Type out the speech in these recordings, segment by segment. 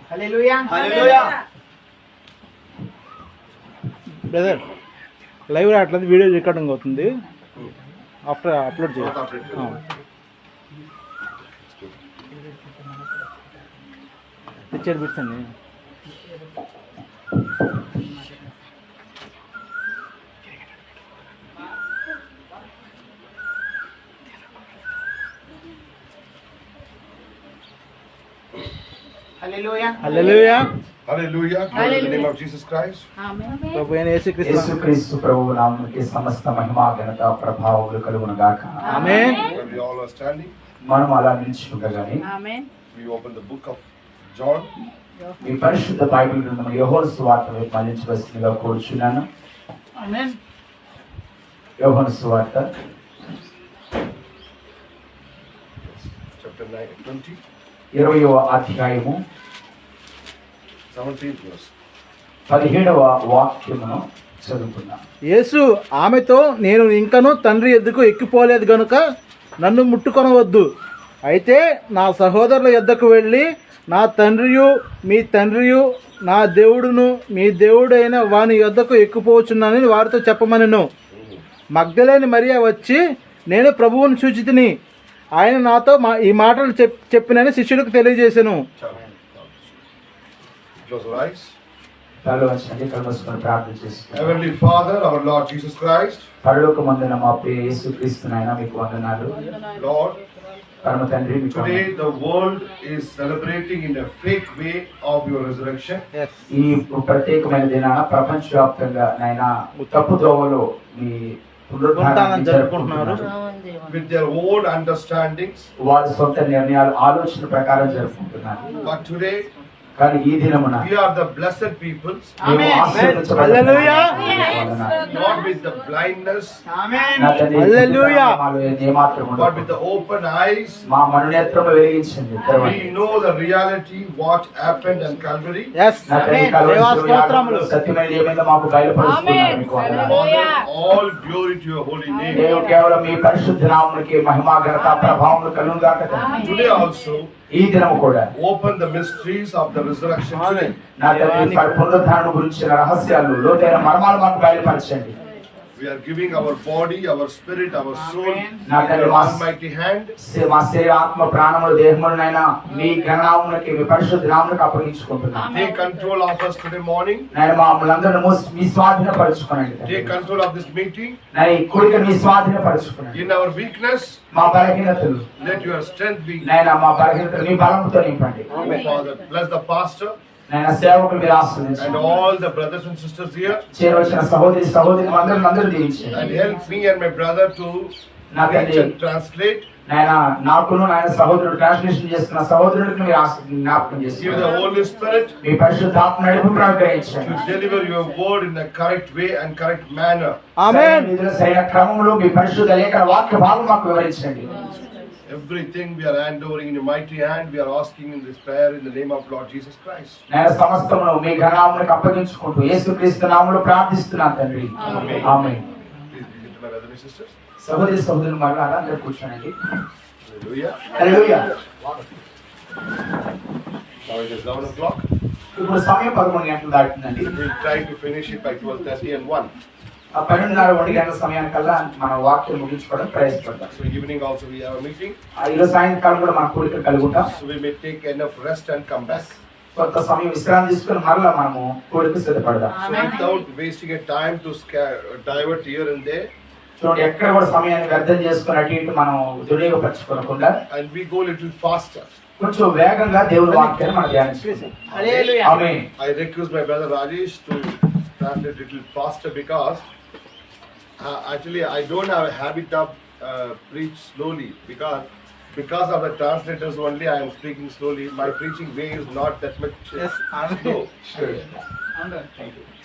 హల్లెలూయా హల్లెలూయా. Brother live రావట్లేదు, video recording అవుతుంది. After upload చేయాలి. పిక్చర్ పెట్టండి. హల్లెలూయా హల్లెలూయా. Hallelujah. Glory to the name of Jesus Christ. ప్రభు అయిన యేసుక్రీస్తు యేసుక్రీస్తు ప్రభువు నామమునకి సమస్త మహిమ ఘనత ప్రభావములు కలుగును గాక. ఆమేన్. We all are standing. మనం అలా నిలిచి ఉండగానే We open the book of John. మీ పరిశుద్ధ బైబిల్ గ్రంథం యోహాను సువార్త వైపు మళ్లించవలసిందిగా కోరుచున్నాను. ఆమేన్. యోహాను సువార్త Chapter 20. 20వ అధ్యాయము 17th verse. 17వ వాక్యమును చదువుకుందాం. యేసు ఆమెతో, నేను ఇంకను తండ్రి ఎద్దుకు ఎక్కిపోలేదు గనుక నన్ను ముట్టుకొనవద్దు. అయితే నా సహోదరుల యొద్దకు వెళ్ళి నా తండ్రియు మీ తండ్రియు నా దేవుడును మీ దేవుడైన వాని యొద్దకు ఎక్కిపోవచ్చున్నానని వారితో చెప్పమనెను. మగ్దలేని మరియా వచ్చి, నేను ప్రభువును చూచితిని, ఆయన నాతో ఈ మాటలు చెప్పినని శిష్యులకు తెలియజేశాను. Close our eyes. తలలో వంచండి, కళ్ళు మూసుకొని ప్రార్థన చేసుకుందాం. Heavenly Father, our Lord Jesus Christ. పరలోకమందున మా ప్రియ యేసుక్రీస్తు నాయన మీకు వందనాలు. Lord, పరమ తండ్రి మీకు today the world is celebrating in a fake way of your resurrection. ఈ ప్రత్యేకమైన దినాన ప్రపంచవ్యాప్తంగా నాయన తప్పు దోవలో మీ పునరుద్ధానాన్ని జరుపుకుంటున్నారు. With their own understandings. వారి సొంత నిర్ణయాలు ఆలోచన ప్రకారం జరుపుకుంటున్నారు. But today కానీ ఈ దినమున we are the blessed peoples. మేము ఆశీర్వదించబడిన హల్లెలూయా. Not with the blindness, ఆమేన్. నా తండ్రి హల్లెలూయా. ఏమాత్రం ఉండదు. but with the open eyes. మా మనోనేత్రము వెలిగించండి. We know the reality what happened in Calvary. Yes. నా తండ్రి దేవా కలువరిలో స్తోత్రములు. సత్యమైన ఏమైందో మాకు బయలుపరుస్తున్నారు. మీకు వందనాలు. All glory to your holy name. దేవుడు కేవలం మీ పరిశుద్ధ నామమునకి మహిమ ఘనత ప్రభావములు కలుగును గాక. Today also ఈ దినము కూడా open the mysteries of the resurrection today. నా తండ్రి పునరుద్ధానం గురించిన రహస్యాలు లోతైన మర్మాలు మాకు బయలుపరచండి. We are giving our body, our spirit, our soul నా in తండ్రి your మా almighty hand. మా శరీర ఆత్మ ప్రాణములు దేహములనైనా మీ ఘననామమునకి మీ పరిశుద్ధ నామమునకు అప్పగించుకుంటున్నాం. Take control of us today morning. నేను మమ్మల్ని మీ స్వాధీనపరచుకోనండి. Take control of this meeting. నా ఈ కోరిక మీ స్వాధీనపరచుకోనండి. In our weakness, మా బలహీనతలు let your strength be. నేను మా బలహీనతలు మీ బలముతో నింపండి. Oh Father, bless the pastor నేను సేవకులు మీరు and ఆశీర్వదించండి. all the brothers and sisters here, చేరవలసిన సహోదరులు అందరూ దీవించండి. and help me and my brother to నా reach తండ్రి and translate. నాకును నాయన సహోదరుడు ట్రాన్స్లేషన్ చేస్తున్న సహోదరుడికి మీరు జ్ఞాపకం Give చేస్తున్నారు. the Holy Spirit మీ పరిశుద్ధాత్మ నడిపింపును అనుగ్రహించండి. to deliver your word in the correct way and correct manner. ఆమేన్. సరైన క్రమంలో మీ పరిశుద్ధ లేఖన వాక్య భాగం మాకు వివరించండి. Everything we are handovering in your mighty hand, we are asking in this prayer in the name of Lord Jesus Christ. నేను సమస్తమును మీ ఘనామునకు అప్పగించుకుంటూ యేసుక్రీస్తు నామములో ప్రార్థిస్తున్నాను తండ్రి. ఆమేన్. ఆమేన్. Please listen to my brothers and sisters. సహోదరులు మరలా అందరూ కూర్చోండి. Hallelujah. Hallelujah. Now it is 11 o'clock. ఇప్పుడు సమయం 11 గంటలు దాటుతుందండి. We'll try to finish it by 12:30 and 1. 12:30 గంటల సమయానికల్లా మన వాక్యం ముగించుకోవడం ప్రయత్నిస్తాం. So evening also we have a meeting. ఈరోజు సాయంకాలం కూడా మన కోరిక కలిగి ఉంటాం. So we may take enough rest and come back. కొంత సమయం విశ్రాంతి తీసుకుని మరలా మనము కోరిక సిద్ధపడదాం. So without wasting a time to divert here and there, చూడండి, ఎక్కడ కూడా సమయాన్ని వ్యర్థం చేసుకుని అటు ఇటు మనం దుర్యోగపరచుకోకుండా and we go little faster. కొంచెం వేగంగా దేవుడి వాక్యాన్ని మనం ధ్యానించుకుందాం. హల్లెలూయా. ఆమేన్. I request my brother Rajesh to translate little faster because actually I don't have a habit of preach slowly because of the translators only I am speaking slowly. My preaching way is not that much slow.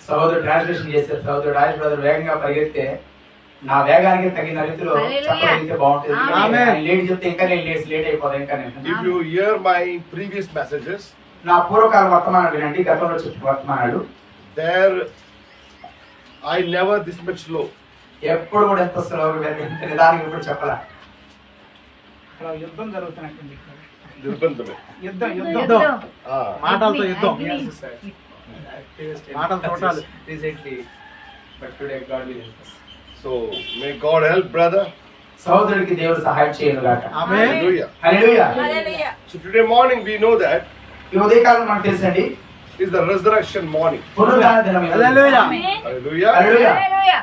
సహోదరుడు translation చేశారు. సహోదరుడు Rajesh brother వేగంగా పరిగెత్తే నా వేగానికి తగిన రీతిలో చెప్పగలిగితే బాగుంటుంది. ఆమేన్. లేట్ చెప్తే ఇంకా నేను లేట్ అయిపోతాను. ఇంకా నేను If you hear my previous messages, నా పూర్వకాల వర్తమానాలు వినండి, గతంలో చెప్పిన వర్తమానాలు there I never this much slow. ఎప్పుడు కూడా ఎంత నిదానికి ఎప్పుడు చెప్పాల. ఇక్కడ యుద్ధం జరుగుతున్నట్టుంది. నిర్బంధమే. యుద్ధం మాటలతో యుద్ధం. మాటలు చూడాలి. So may God help brother. సహోదరుడికి దేవుడు సహాయం చేయను గాక. ఆమేన్. Hallelujah. Hallelujah. So today morning we know that ఈ ఉదయకాలం మనకు తెలుసండి is the resurrection morning. పునరుద్ధాన దినం ఇది. హల్లెలూయా. Hallelujah. Hallelujah.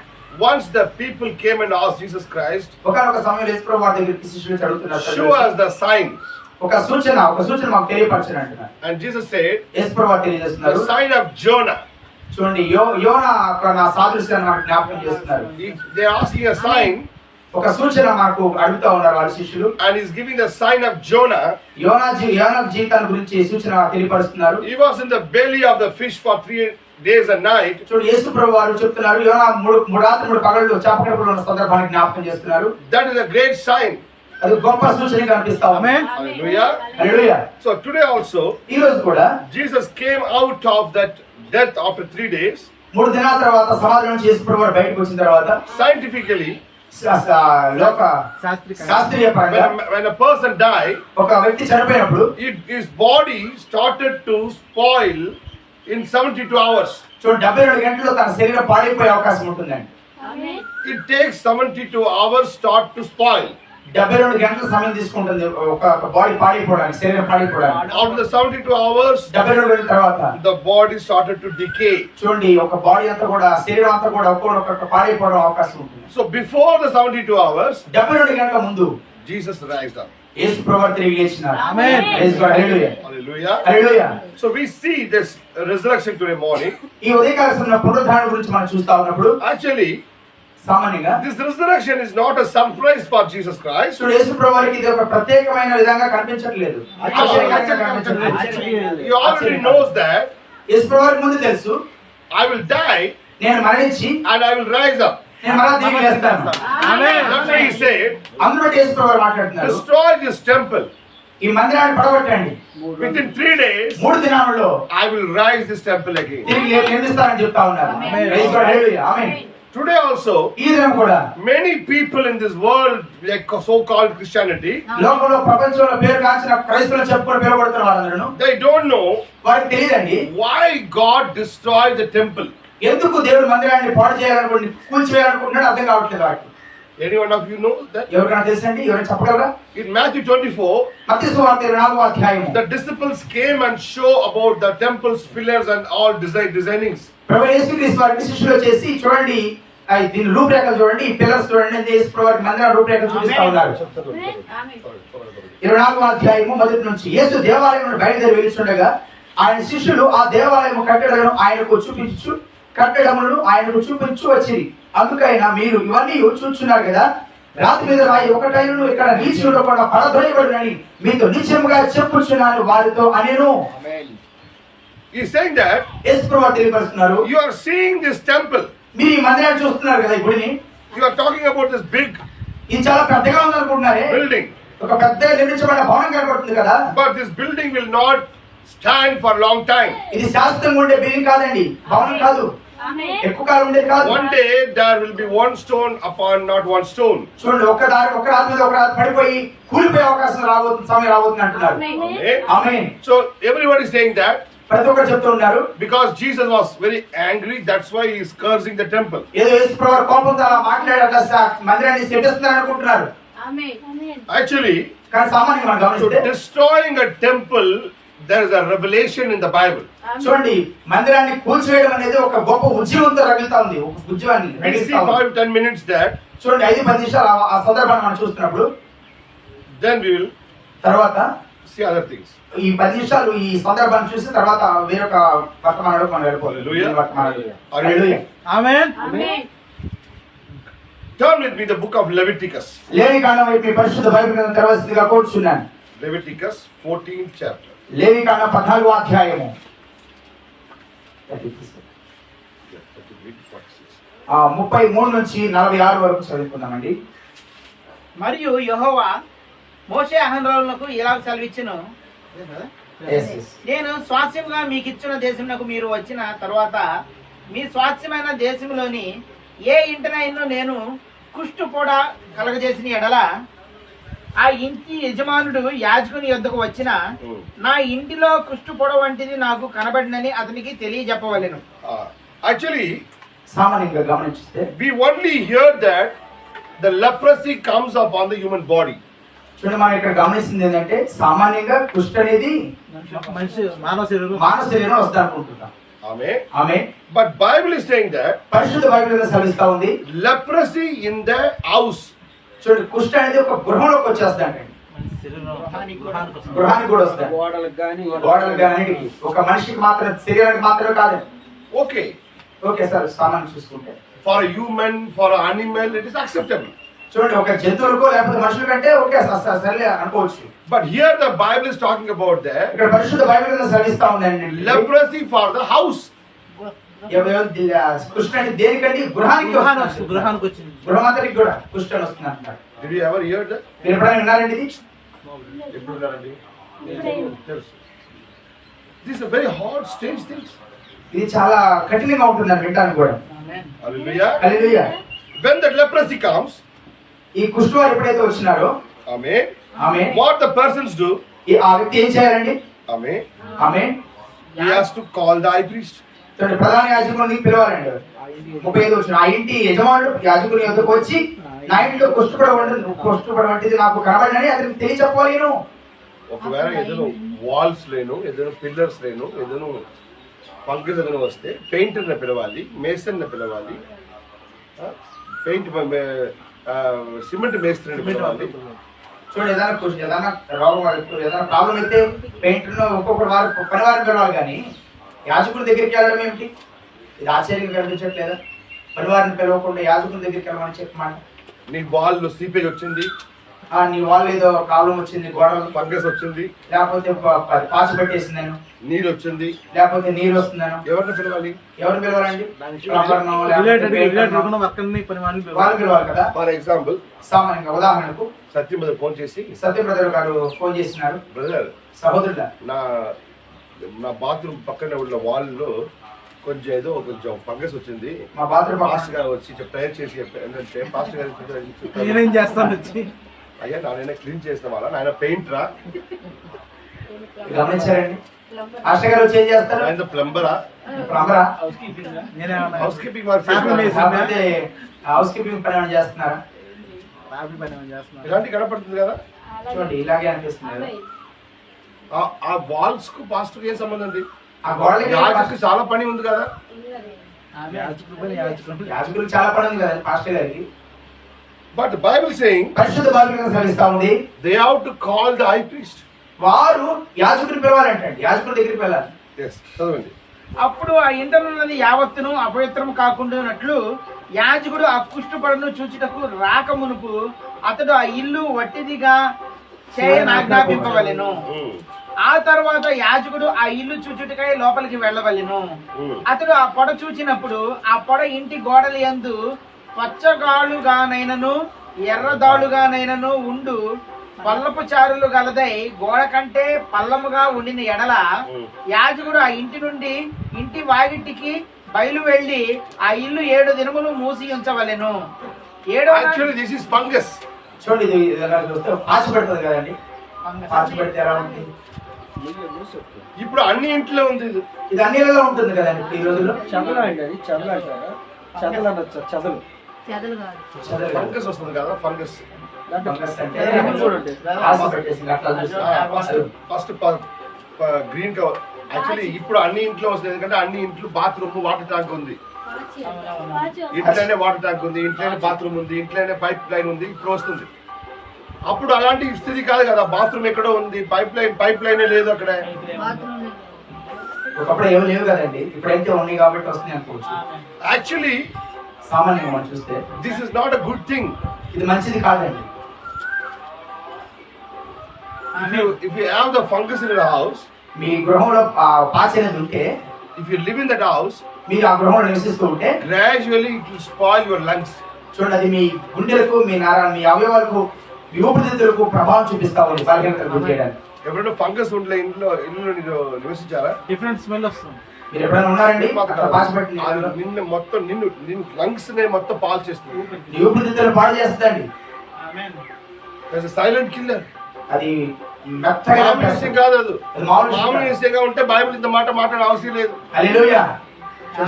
Once the people came and asked Jesus Christ, ఒకనొక సమయంలో యేసు ప్రభు వారి దగ్గరికి శిష్యులు చదువుతున్నారు. show us the sign. ఒక సూచన మాకు తెలియపరచండి అంటున్నారు. And Jesus said, యేసు ప్రభు వారు తెలియజేస్తున్నారు. the sign of Jonah. చూడండి యోనా నా సాదృశ్యాన్ని మనకు జ్ఞాపకం చేస్తున్నారు. They are asking a sign. ఒక సూచన మాకు అడుగుతా ఉన్నారు వాళ్ళ శిష్యులు. And he's giving the sign of Jonah. యోనా జీవితాన్ని గురించి సూచన తెలియపరుస్తున్నారు. He was in the belly of the fish for 3 days and night. చూడు యేసు ప్రభు వారు చెప్తున్నారు యోనా మూడు రాత్రి 3 పగళ్ళు చేప కడుపులో ఉన్న సందర్భాన్ని జ్ఞాపకం చేస్తున్నారు. That is a great sign. అది గొప్ప సూచనగా కనిపిస్తా ఉంది. ఆమేన్. Hallelujah. హల్లెలూయా. So today also ఈ రోజు కూడా Jesus came out of that death after 3 days. 3 దినాల తర్వాత సమాధి నుంచి యేసు ప్రభు వారు బయటకు వచ్చిన తర్వాత Scientifically, లోక శాస్త్రీయ శాస్త్రీయ పరంగా when a person died, ఒక వ్యక్తి చనిపోయినప్పుడు his body started to spoil in 72 hours. చూడండి 72 గంటల్లో తన శరీరం పాడైపోయే అవకాశం ఉంటుందండి. It takes 72 hours start to spoil. 72 గంటల సమయం తీసుకుంటుంది ఒక బాడీ పాడైపోవడానికి, శరీరం పాడైపోవడానికి. After the 72 hours, 72 గంటల తర్వాత the body started to decay. చూడండి ఒక బాడీ అంతా కూడా శరీరం అంతా కూడా ఒక్కొక్క పాడైపోవడం అవకాశం ఉంటుంది. So before the 72 hours, 72 గంటల ముందు Jesus rised up. యేసు ప్రభువు తిరిగి లేచినారు. ఆమేన్. Praise God. Hallelujah. Hallelujah. Hallelujah. So we see this resurrection today morning. ఈ ఉదయకాల సమయంలో పునరుద్ధానం గురించి మనం చూస్తా ఉన్నప్పుడు Actually, సామాన్యంగా this resurrection is not a surprise for Jesus Christ. చూడు యేసు ప్రభు వారికి ఇది ఒక ప్రత్యేకమైన విధంగా కనిపించట్లేదు. ఆశ్చర్యకరంగా కనిపించట్లేదు. He already knows that యేసు ప్రభు వారికి ముందు తెలుసు I will die నేను మరణించి and I will rise up. నేను మరలా తిరిగి లేస్తాను. ఆమేన్. That's why he said, అందులో యేసు ప్రభు వారు మాట్లాడుతున్నారు. destroy this temple. ఈ మందిరాన్ని పడగొట్టండి. Within 3 days, 3 దినాలలో I will rise this temple again. తిరిగి నిర్మిస్తానని చెప్తా ఉన్నారు. Amen. Praise God. Hallelujah. Amen. Today also, ఈ దినం కూడా many people in this world, like so-called Christianity, లోకంలో ప్రపంచంలో పేరు కాంచిన క్రైస్తవులు చెప్పుకొని పిలువబడుతున్న వారందరూ they don't know వారికి తెలియదండి why God destroyed the temple. ఎందుకు దేవుడు మందిరాన్ని పాడు చేయాలనుకుంటు కూల్చివేయాలనుకుంటున్నాడు అర్థం కావట్లేదు వారికి. Any one of you know that? ఎవరికైనా తెలుసండి? ఎవరైనా చెప్పగలరా? In Matthew 24, మత్తయి సువార్త 24వ అధ్యాయము the disciples came and show about the temple's pillars and all designings. ప్రభు యేసుక్రీస్తు వారిని శిష్యులు చేసి చూడండి దీని రూపురేఖలు చూడండి, ఈ పిల్లర్స్ చూడండి, యేసు ప్రభు వారికి మందిర రూపురేఖలు చూపిస్తా ఉన్నారు. 24వ అధ్యాయము మొదటి నుంచి యేసు దేవాలయం నుండి బయలుదేరి వెళ్తుండగా ఆయన శిష్యులు ఆ దేవాలయం కట్టడలను ఆయనకు చూపించు వచ్చింది. అందుకైనా మీరు ఇవన్నీ చూస్తున్నారు కదా, రాతి మీద రాయి ఒకటైనను ఇక్కడ నిలిచి ఉండకుండా పడద్రోయబడునని మీతో నిశ్చయముగా చెప్పుచున్నాను వారితో అనేను. He is saying that Yesu Prabhu తెలియపరుస్తున్నారు, you are seeing this temple. మీరు ఈ మందిరాన్ని చూస్తున్నారు కదా, ఈ గుడిని, You are talking about this big ఇది చాలా పెద్దగా ఉందనుకుంటున్నారే, building. ఒక పెద్దగా నిర్మించబడిన భవనం కనబడుతుంది కదా, But this building will not stand for a long time. ఇది శాశ్వతంగా ఉండే బిల్డింగ్ కాదండి, భవనం కాదు, ఎక్కువ కాలం ఉండేది కాదు. One day there will be one stone upon not one stone. చూడండి ఒక రాతి మీద ఒక రాతి పడిపోయి కూలిపోయే అవకాశం రాబోతుంది, సమయం రాబోతుంది అంటున్నారు. Amen. Amen. So everybody is saying that ప్రతి ఒక్కరు చెప్తూ ఉన్నారు because Jesus was very angry, that's why he is cursing the temple. ఏదో యేసు ప్రభు కోపంతో అలా మాట్లాడారు, మందిరాన్ని సెట్టేస్తున్నారు అనుకుంటున్నారు. Actually, కానీ సామాన్యంగా మనం so గమనిస్తే destroying a temple, there is a revelation in the Bible. చూడండి మందిరాన్ని కూల్చివేయడం అనేది ఒక గొప్ప ఉద్యమంతో రగులుతా ఉంది, ఒక ఉద్యమాన్ని We see రగిలిస్తా ఉంది. 5-10 minutes there, చూడండి 5-10 నిమిషాలు ఆ సందర్భాన్ని మనం చూస్తున్నప్పుడు then we will తర్వాత see other things. ఈ 10 నిమిషాలు ఈ సందర్భాన్ని చూసి తర్వాత వేరొక వర్తమానంలో మనం వెళ్ళిపోవాలి. Hallelujah. Hallelujah. Amen. Turn with me the book of Leviticus. లేవికాండం వైపు మీ పరిశుద్ధ బైబిల్ గ్రంథం తెరవలసిందిగా కోరుచున్నాను. Leviticus 14th chapter. లేవికాండం 14వ అధ్యాయము 33 నుంచి 46 వరకు చదువుకుందామండి. మరియు యెహోవా మోషే అహరోనులకు ఇలా సెలవిచ్చెను, Yes, yes. నేను స్వాస్థ్యముగా మీకు ఇచ్చిన దేశమునకు మీరు వచ్చిన తరువాత మీ స్వాస్థ్యమైన దేశంలోని ఏ ఇంటినైనా నేను కుష్టు కూడా కలగజేసిన ఎడల ఆ ఇంటి యజమానుడు యాజకుని యొద్దకు వచ్చిన నా ఇంటిలో కుష్ఠుపొడ వంటిది నాకు కనబడినని అతనికి తెలియజెప్పవలెను. Actually, సామాన్యంగా గమనించితే we only hear that the leprosy comes upon the human body. చూడండి, మనం ఇక్కడ గమనిస్తుంది ఏంటంటే సామాన్యంగా కుష్ఠ అనేది మనిషి మానవ శరీరం మానవ శరీరం వస్తుంది అనుకుంటున్నాం. Amen. ఆమె But Bible is saying that పరిశుద్ధ బైబిల్ సెలవిస్తా ఉంది, leprosy in the house. చూడండి, కుష్ఠ అనేది ఒక గృహంలోకి వచ్చేస్తాడండి. మనిషి శరీరం గృహానికి కూడా వస్తాడు, గోడలకు కానీ ఒక మనిషికి మాత్రం, శరీరానికి మాత్రమే కాదు. Okay. ఓకే సార్, సామాన్యం చూసుకుంటే For a human, for an animal, it is acceptable. చూడండి, ఒక జంతువులకో లేకపోతే మనుషుల కంటే ఓకే సరే అనుకోవచ్చు. But here the Bible is talking about the ఇక్కడ పరిశుద్ధ బైబిల్ సెలవిస్తా ఉందండి, leprosy for the house. కుష్ఠ అంటే దేనికండి? గృహానికి గృహానికి వచ్చింది. గృహమంతటికి కూడా కుష్ఠ వస్తుంది అంటున్నారు. Did you ever hear that? మీరు ఎప్పుడైనా విన్నారండి ఇది? ఎప్పుడు విన్నారండి? తెలుసు. This is a very hard, strange things. ఇది చాలా కఠినంగా ఉంటుందని వింటానికి కూడా. Hallelujah. Hallelujah. When the leprosy comes, ఈ కుష్ఠవారు ఎప్పుడైతే వచ్చినారో amen, ఆమె what the persons do, ఆ వ్యక్తి ఏం చేయాలండి? amen, ఆమె he has to call the high priest. చూడండి, ప్రధాన యాజకుడిని పిలవాలండి. 35 వచ్చిన ఆ ఇంటి యజమానుడు యాజకుని యొద్దకు వచ్చి, నా ఇంట్లో కుష్ఠపడ వంటిది నాకు కనబడినని అతనికి తెలియచెప్పలేను. ఒకవేళ ఏదైనా వాల్స్ లేను, ఏదైనా పిల్లర్స్ లేను, ఏదైనా ఫంగస్ ఏదైనా వస్తే పెయింటర్ని పిలవాలి, మేసన్ని పిలవాలి, పెయింట్ సిమెంట్ మేస్త్రిని పిలవాలి. చూడండి, ఏదైనా రోగం, ఏదైనా ప్రాబ్లం అయితే పెయింటర్ ఒక్కొక్కరు వారు పనివారిని పిలవాలి, కానీ యాజకుడి దగ్గరికి వెళ్ళడం ఏమిటి? ఇది ఆశ్చర్యంగా కనిపించట్లేదా? పనివారిని పిలవకుండా యాజకుడి దగ్గరికి వెళ్ళమని చెప్పమాట. నీ వాల్ సీపేజ్ వచ్చింది, నీ వాళ్ళు ఏదో ప్రాబ్లం వచ్చింది, గోడలు ఫంగస్ వచ్చింది, లేకపోతే పాచి పెట్టేసిందను, నీరు వచ్చింది, లేకపోతే నీరు వస్తుందను, ఎవరిని పిలవాలి? ఎవరు పిలవాలండి? వాళ్ళు పిలవాలి కదా. ఫర్ ఎగ్జాంపుల్, సామాన్యంగా ఉదాహరణకు సత్యం బ్రదర్ ఫోన్ చేసి, సత్యబ్రదర్ గారు ఫోన్ చేసినారు, బ్రదర్ సహోదరుడా నా బాత్రూమ్ పక్కన ఉన్న వాల్లో కొంచెం ఫంగస్ వచ్చింది, మా బాత్రూమ్ పాస్టర్ గారు వచ్చి ప్రేయర్ చేసి ఏంటంటే పాస్టర్ గారు నేనేం చేస్తాను వచ్చి, అయ్యా నాయన క్లీన్ చేసిన వాళ్ళ నాయన పెయింట్ రా, గమనించారండి? మాస్టర్ గారు వచ్చి ఏం చేస్తారు? ఆయన ప్లంబరా, ప్లంబరా, హౌస్ కీపింగ్ లేకపోతే హౌస్ కీపింగ్ పని ఏమైనా చేస్తున్నారా? ఇలాంటి కనపడుతుంది కదా. చూడండి, ఇలాగే అనిపిస్తుంది కదా. ఆ వాల్స్ కు పాస్టర్ ఏం సంబంధం అండి? ఆ గోడలకి యాజకుడికి చాలా పని ఉంది కదా. యాజకులకు చాలా పని ఉంది కదా పాస్టర్ గారికి. బట్ బైబిల్ సేయింగ్, పరిశుద్ధ బైబిల్ సెలవిస్తా ఉంది, they have to call the high priest. వారు యాజకుడిని పిలవాలంటండి, యాజకుడి దగ్గరికి వెళ్ళాలి. yes, చదవండి. అప్పుడు ఆ ఇంటనున్నది యావత్తును అపవిత్రము కాకుండానట్లు యాజకుడు ఆ కుష్ఠపడను చూచుటకు రాకమునుపు అతడు ఆ ఇల్లు వట్టిదిగా చేయనాజ్ఞాపింపవలెను. ఆ తర్వాత యాజకుడు ఆ ఇల్లు చూచుటకై లోపలికి వెళ్ళవలెను. అతడు ఆ పొడ చూచినప్పుడు ఆ పొడ ఇంటి గోడల యందు పచ్చగాలుగానైనను ఎర్రదాలుగానైనను ఉండు పల్లపు చారులు గలదై గోడ కంటే పల్లముగా ఉండిన ఎడల యాజకుడు ఆ ఇంటి నుండి ఇంటి వాకిటికి బయలు వెళ్లి ఆ ఇల్లు 7 దినములు మూసి ఉంచవలెను. Actually this is fungus. చూడండి, ఇది పాచి పెడుతుంది కదండి. పాచి పెడితే ఎలా ఉంటుంది? ఇప్పుడు అన్ని ఇంట్లో ఉంది. ఇది అన్ని ఇళ్లలో ఉంటుంది కదండి ఇప్పుడు ఈ రోజుల్లో. చదలు అండి, అది చదలు అంటారా? చదలు అనొచ్చు, చదలు. ఫంగస్ వస్తుంది కదా, fungus. First green cover. Actually ఇప్పుడు అన్ని ఇంట్లో వస్తుంది, ఎందుకంటే అన్ని ఇంట్లో బాత్రూమ్ వాటర్ ట్యాంక్ ఉంది, ఇంట్లోనే వాటర్ ట్యాంక్ ఉంది, ఇంట్లోనే బాత్రూమ్ ఉంది, ఇంట్లోనే పైప్ లైన్ ఉంది. ఇప్పుడు వస్తుంది. అప్పుడు అలాంటి స్థితి కాదు కదా, బాత్రూమ్ ఎక్కడో ఉంది, పైప్ లైనే లేదు అక్కడ. ఒకప్పుడు ఏమి లేవు కదండి, ఇప్పుడైతే ఉన్నాయి కాబట్టి వస్తున్నాయి అనుకోవచ్చు. యాక్చువల్లీ సామాన్యంగా మనం చూస్తే this is not a good thing. ఇది మంచిది కాదండి. If you have the fungus in your house, మీ గృహంలో పాచి అనేది ఉంటే, if you live in that house, మీరు ఆ గృహంలో నివసిస్తూ ఉంటే gradually it will spoil your lungs. చూడండి, అది మీ గుండెలకు, మీ మీ అవయవాలకు, మీ ఊపిరితిత్తులకు ప్రభావం చూపిస్తా ఉంది, బలహీనతను గురి చేయడానికి. ఎప్పుడైనా ఫంగస్ ఉంటే ఇల్లు నివసించారా? డిఫరెంట్ స్మెల్ వస్తుంది. మీరు ఎప్పుడైనా ఉన్నారండి పాచి పెట్టి? నిన్ను మొత్తం నిన్ను లంగ్స్ నే మొత్తం పాలు చేస్తుంది. నీ ఊపిరితిత్తులు పాడు చేస్తుందండి. That's a silent killer. అది మెత్తగా మామూలు చంపేస్తుంది. విషయం కాదు అది. అది మామూలు విషయం మామూలు కాదు. విషయంగా ఉంటే బైబిల్ ఇంత మాట మాట్లాడే అవసరం లేదు. హల్లెలూయా.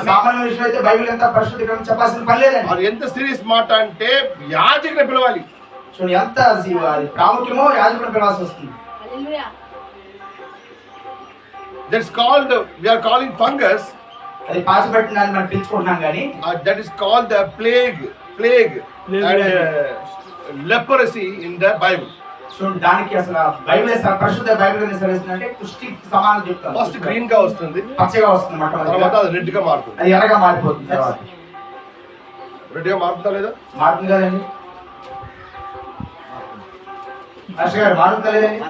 సామాన్య విషయం అయితే బైబిల్ ఎంత పరిశుద్ధ గ్రంథం చెప్పాల్సిన పని లేదండి. అది ఎంత సీరియస్ మాట అంటే యాజకుని పిలవాలి. చూడండి ఎంత అది ప్రాముఖ్యమో యాజకుడిని పిలవాల్సి వస్తుంది. That's called, we are calling fungus. అది పాచిపట్టినాన్ని మనం పిలుచుకుంటున్నాం కానీ That is called the plague and leprosy in the Bible. చూడండి దానికి అసలు బైబిల్ పరిశుద్ధ బైబిల్ అంటే కుష్టి సమానం చెప్తాను. ఫస్ట్ గ్రీన్ గా వస్తుంది, పచ్చగా వస్తుంది మొట్టమొదటిగా. తర్వాత అది రెడ్ గా మారుతుంది. అది ఎర్రగా మారిపోతుంది. తర్వాత రెడ్ గా మారుతుందా లేదా? మారుతుంది కదండి మాస్టర్ గారు, మారుతుందా లేదండి?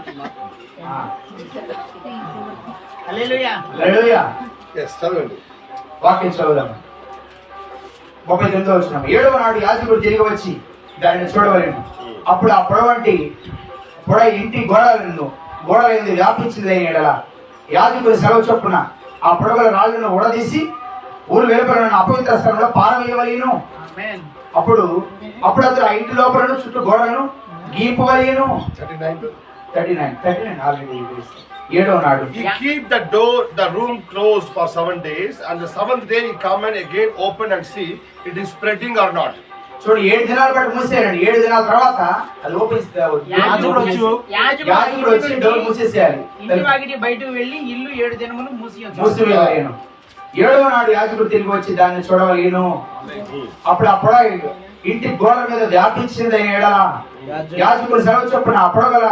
హల్లెలూయా. హల్లెలూయా. Yes, చదవండి. వాక్యం చదువుదాం. 39వ వచనం. 7వ నాడు యాజకుడు తిరిగి వచ్చి దానిని చూడవలెను. అప్పుడు ఆ పొడ ఇంటి గోడలందు వ్యాపించింది ఎడల యాజకుడు సెలవు చొప్పున ఆ పొడగల రాళ్ళను ఉడదీసి ఊరు వెలుపల అపవిత్ర స్థలంలో పారవేయవలెను. ఆమేన్. అప్పుడు అతడు ఆ ఇంటి లోపలను చుట్టూ గోడలను గీపవలెను. 39 ఆల్రెడీ 7వ నాడు. He keep the door, the room closed for 7 days, and the 7th day he come and again open and see it is spreading or not. చూడు 7 దినాల పాటు మూసేయాలండి. 7 దినాల తర్వాత అది ఓపెన్ యాజకుడు వచ్చి డోర్ మూసేసేయాలి. ఇంటి వాకిటి బయటకు వెళ్ళి ఇల్లు 7 దినములు మూసివేయలేను. 7వ నాడు యాజకుడు తిరిగి వచ్చి దాన్ని చూడవలేను. అప్పుడు ఆ పొడ ఇంటి గోడ మీద వ్యాపించింది ఎడల యాజకుడు సెలవు చొప్పున ఆ పొడగల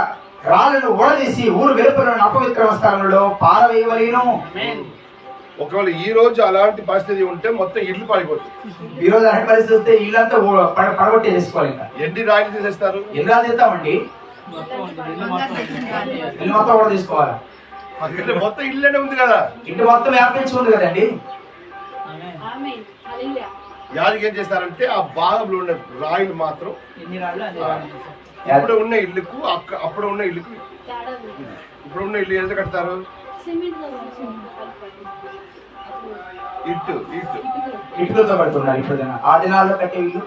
రాళ్ళను ఊడదీసి ఊరు వెలుపల అపవిత్ర స్థలంలో పారవేయవలేను. ఒకవేళ ఈ రోజు అలాంటి పరిస్థితి ఉంటే మొత్తం ఇల్లు పడిపోతుంది. ఈ రోజు అలాంటి పరిస్థితి వస్తే ఇల్లంతా పడగొట్టే చేసుకోవాలి. ఇంకా ఎన్ని రాయిలు తీసేస్తారు? ఎన్ని రాళ్ళు తీస్తామండి? ఇల్లు మొత్తం కూడా తీసుకోవాలి. ఎందుకంటే మొత్తం ఇల్లునే ఉంది కదా, ఇంటి మొత్తం వ్యాపించి ఉంది కదండి. యాజకు ఏం చేస్తారంటే ఆ భాగంలో ఉన్న రాయిలు మాత్రం ఎన్ని రాళ్ళు అదే రాళ్ళు. ఇప్పుడు ఉన్న ఇల్లుకు అప్పుడు ఉన్న ఇల్లుకు, ఇప్పుడు ఉన్న ఇల్లు ఎంత కడతారు? ఇటుకలతో కడుతున్నారు. ఇప్పుడు ఆ దినాల్లో కట్టే ఇల్లు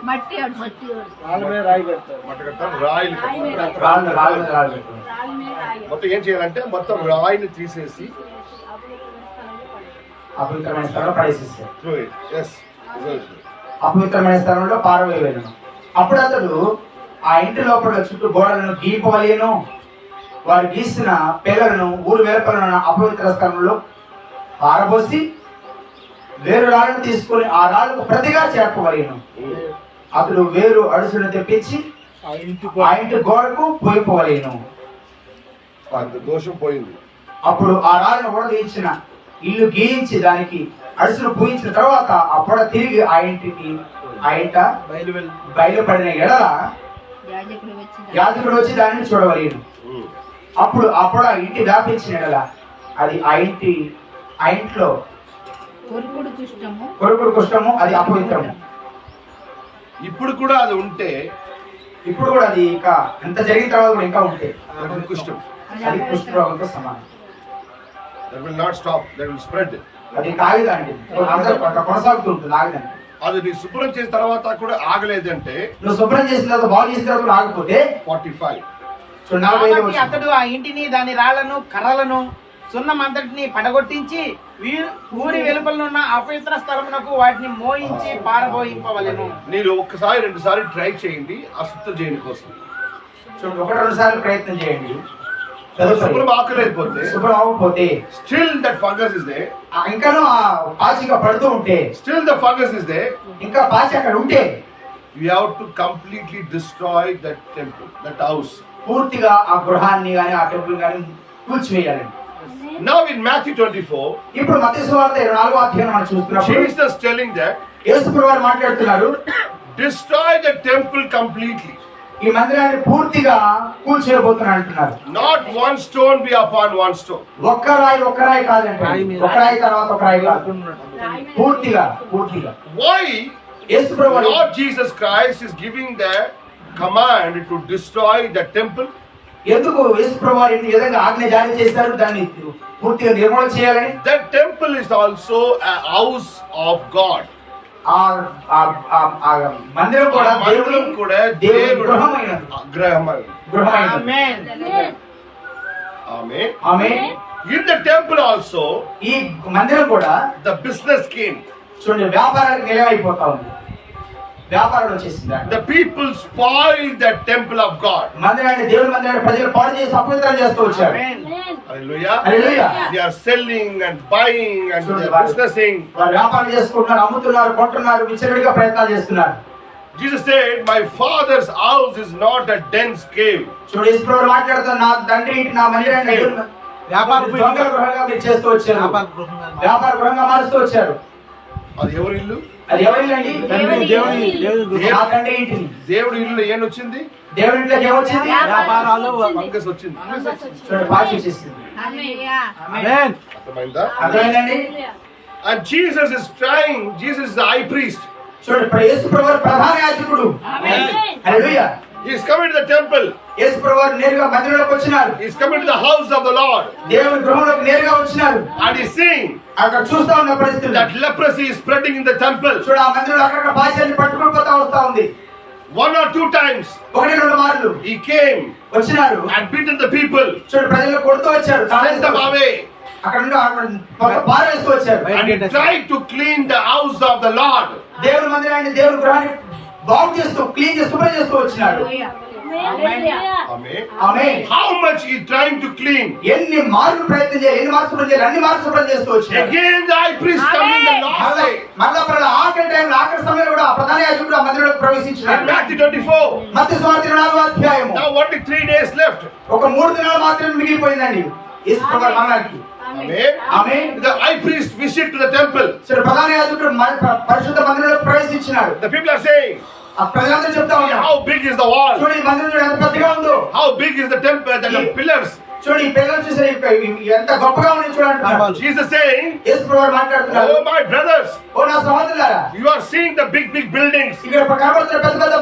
వాళ్ళ మీద రాయి పెడతారు. మట్ట కడతారు, రాయిలు కడతారు. రాళ్ళు పెడుతున్నారు. మొత్తం ఏం చేయాలంటే మొత్తం రాయిని తీసేసి అపవిత్రమైన స్థలంలో పడేసేస్తారు. throw it. Yes. అపవిత్రమైన స్థలంలో పారవేయలేను. అప్పుడు అతడు ఆ ఇంటి లోపల చుట్టూ గోడలను గీపవలేను. వారు గీసిన పేర్లను ఊరు వెలుపల అపవిత్ర స్థలంలో పారబోసి వేరు రాళ్ళను తీసుకొని ఆ రాళ్ళకు ప్రతిగా చేర్పవలేను. అతడు వేరు అడుసును తెప్పించి ఆ ఆ ఇంటి గోడకు పోయిపోవలేను. అంత దోషం పోయింది. అప్పుడు ఆ రాళ్ళను ఊడదీయించిన ఇల్లు గీయించి దానికి అడుసును పూయించిన తర్వాత ఆ పొడ తిరిగి ఆ ఇంట బయలుపడిన ఎడల యాజకుడు వచ్చి దానిని చూడవలేను. అప్పుడు ఆ పొడ ఇంటి వ్యాపించిన ఎడల అది ఆ ఇంట్లో కొరుకుడు కుష్టము, అది అపవిత్రము. ఇప్పుడు కూడా అది ఉంటే, ఇప్పుడు కూడా అది ఇంకా ఎంత జరిగిన తర్వాత కూడా ఇంకా ఉంటే అది కుష్ఠం. అది కుష్ఠరోగంతో సమానం. That will not stop, that will spread. అది కాగిదండి, అందరూ కొనసాగుతూ ఉంటుంది, ఆగదండి. అది నీ శుభ్రం చేసిన తర్వాత కూడా ఆగలేదంటే నువ్వు శుభ్రం చేసిన తర్వాత బాగు చేసిన తర్వాత ఆగిపోతే 45. కాబట్టి అతడు ఆ ఇంటిని దాని రాళ్లను కర్రలను సున్నమంతటిని పడగొట్టించి ఊరి వెలుపలనున్న అపవిత్ర స్థలమునకు వాటిని మోయించి పారబోయింపవలెను. మీరు ఒక్కసారి 2 సార్లు ట్రై చేయండి అశుద్ధ చేయని కోసం. చూడండి, 1-2 సార్లు ప్రయత్నం చేయండి. శుభ్రం ఆకలేకపోతే, శుభ్రం అవ్వకపోతే still that fungus is there, ఇంకాను ఆ పాచిగా పడుతూ ఉంటే, still the fungus is there, ఇంకా పాచి అక్కడ ఉంటే you have to completely destroy that temple, that house. పూర్తిగా ఆ గృహాన్ని గాని ఆ టెంపుల్ గాని కూల్చివేయాలండి. Now in Matthew 24, ఇప్పుడు మత్తయి సువార్త 24వ అధ్యాయం మనం చూస్తున్నప్పుడు Jesus telling that యేసుప్రభువు వారు మాట్లాడుతున్నారు, destroy the temple completely. ఈ మందిరాన్ని పూర్తిగా కూల్చేయబోతున్నా అంటున్నారు. Not one stone be upon one stone. ఒక్క రాయి కాదండి, ఒక రాయి తర్వాత ఒక రాయి కాదు, పూర్తిగా. Why యేసుప్రభువు Lord Jesus Christ is giving the command to destroy the temple? ఎందుకు యేసుప్రభువు వారు ఈ విధంగా ఆజ్ఞ జారీ చేశారు, దాన్ని పూర్తిగా నిర్మూలన చేయాలని? That temple is also a house of God. ఆ మందిరం కూడా దేవుడు కూడా దేవుడు గృహమైనది. గృహమైనది. ఆమేన్. Amen. Amen. In the temple also, ఈ మందిరం కూడా the business came. చూడండి వ్యాపారానికి నిలవైపోతా ఉంది. వ్యాపారం వచ్చేసింది. The people spoiled the temple of God. మందిరాన్ని దేవుడి మందిరాన్ని ప్రజలు పాడు చేసి అపవిత్రం చేస్తూ వచ్చారు. ఆమేన్. Hallelujah. Hallelujah. They are selling and buying and they are businessing. వాళ్ళు వ్యాపారం చేసుకుంటున్నారు, అమ్ముతున్నారు, కొంటున్నారు, విచ్చలవిడిగా ప్రయత్నాలు చేస్తున్నారు. Jesus said, my father's house is not a dense cave. చూడు ఈశ్వరుడు మాట్లాడుతున్న నా తండ్రి ఇంటి నా మందిరాన్ని వ్యాపార దొంగల గృహంగా మీరు చేస్తూ వచ్చారు. వ్యాపార గృహంగా మారుస్తూ వచ్చారు. అది ఎవరి ఇల్లు? అది ఎవరిల్లండి? నా తండ్రి ఇంటిని. దేవుడి ఇల్లు ఏమొచ్చింది? దేవుడి ఇంట్లోకి ఏమొచ్చింది? వ్యాపారాలు ఫంగస్ వచ్చింది. చూడండి పాచి వచ్చేసింది. ఆమేన్. అర్థమైందా? అర్థమైందండి? And Jesus is the high priest. చూడండి ఇప్పుడు యేసు ప్రభువు ప్రధాన యాజకుడు. హల్లెలూయా. He is coming to the temple. యేసు ప్రభువు నేరుగా మందిరంలోకి వచ్చినారు. He is coming to the house of the Lord. దేవుని గృహంలోకి నేరుగా వచ్చినారు. And he is seeing అక్కడ చూస్తా ఉన్న పరిస్థితి that leprosy is spreading in the temple. చూడు ఆ మందిరంలో అక్కడ భాషని పట్టుకొని పోతా వస్తా ఉంది. 1 or 2 times 1-2 మార్లు he came వచ్చినారు. and beaten the people. చూడు ప్రజలు కొడుతూ వచ్చారు. Sent them away. అక్కడ నుండి పారేస్తూ వచ్చారు. And he tried to clean the house of the Lord. దేవుని మందిరాన్ని దేవుని గృహాన్ని బాగు చేస్తూ క్లీన్ చేస్తూ శుభ్రం చేస్తూ వచ్చినాడు. Amen. Amen. How much he trying to clean? ఎన్ని మార్లు ప్రయత్నం చేయాలి, ఎన్ని మార్లు శుభ్రం చేయాలి, అన్ని మార్లు శుభ్రం చేస్తూ వచ్చినాడు. Again the high priest coming the last day. మరలా ఆఖరి టైంలో ఆఖరి సమయంలో కూడా ప్రధాన యాజకుడు ఆ మందిరంలోకి In ప్రవేశించినాడు. Matthew 24. మత్తయి సువార్త 24వ అధ్యాయము. Now only 3 days left. ఒక 3 దినాలు మాత్రమే మిగిలిపోయిందండి యేసు ప్రభువు మరణానికి. Amen. Amen. The high priest visit to the temple. సరే ప్రధాన యాజకుడు పరిశుద్ధ మందిరంలోకి ప్రవేశించినాడు. The people are saying, ఆ ప్రజలందరూ చెప్తా ఉన్నారు, how big is the wall? చూడు ఈ మందిరం చూడు ఎంత పెద్దగా ఉందో. How big is the temple, the pillars? చూడు ఈ పిల్లలు చూసారు ఎంత గొప్పగా ఉంది చూడండి. Jesus saying, యేసు ప్రభువు మాట్లాడుతున్నారు, oh my brothers, ఓ నా సహోదరులారా, you are seeing the big buildings. ఇక్కడ కనబడుతున్న పెద్ద పెద్ద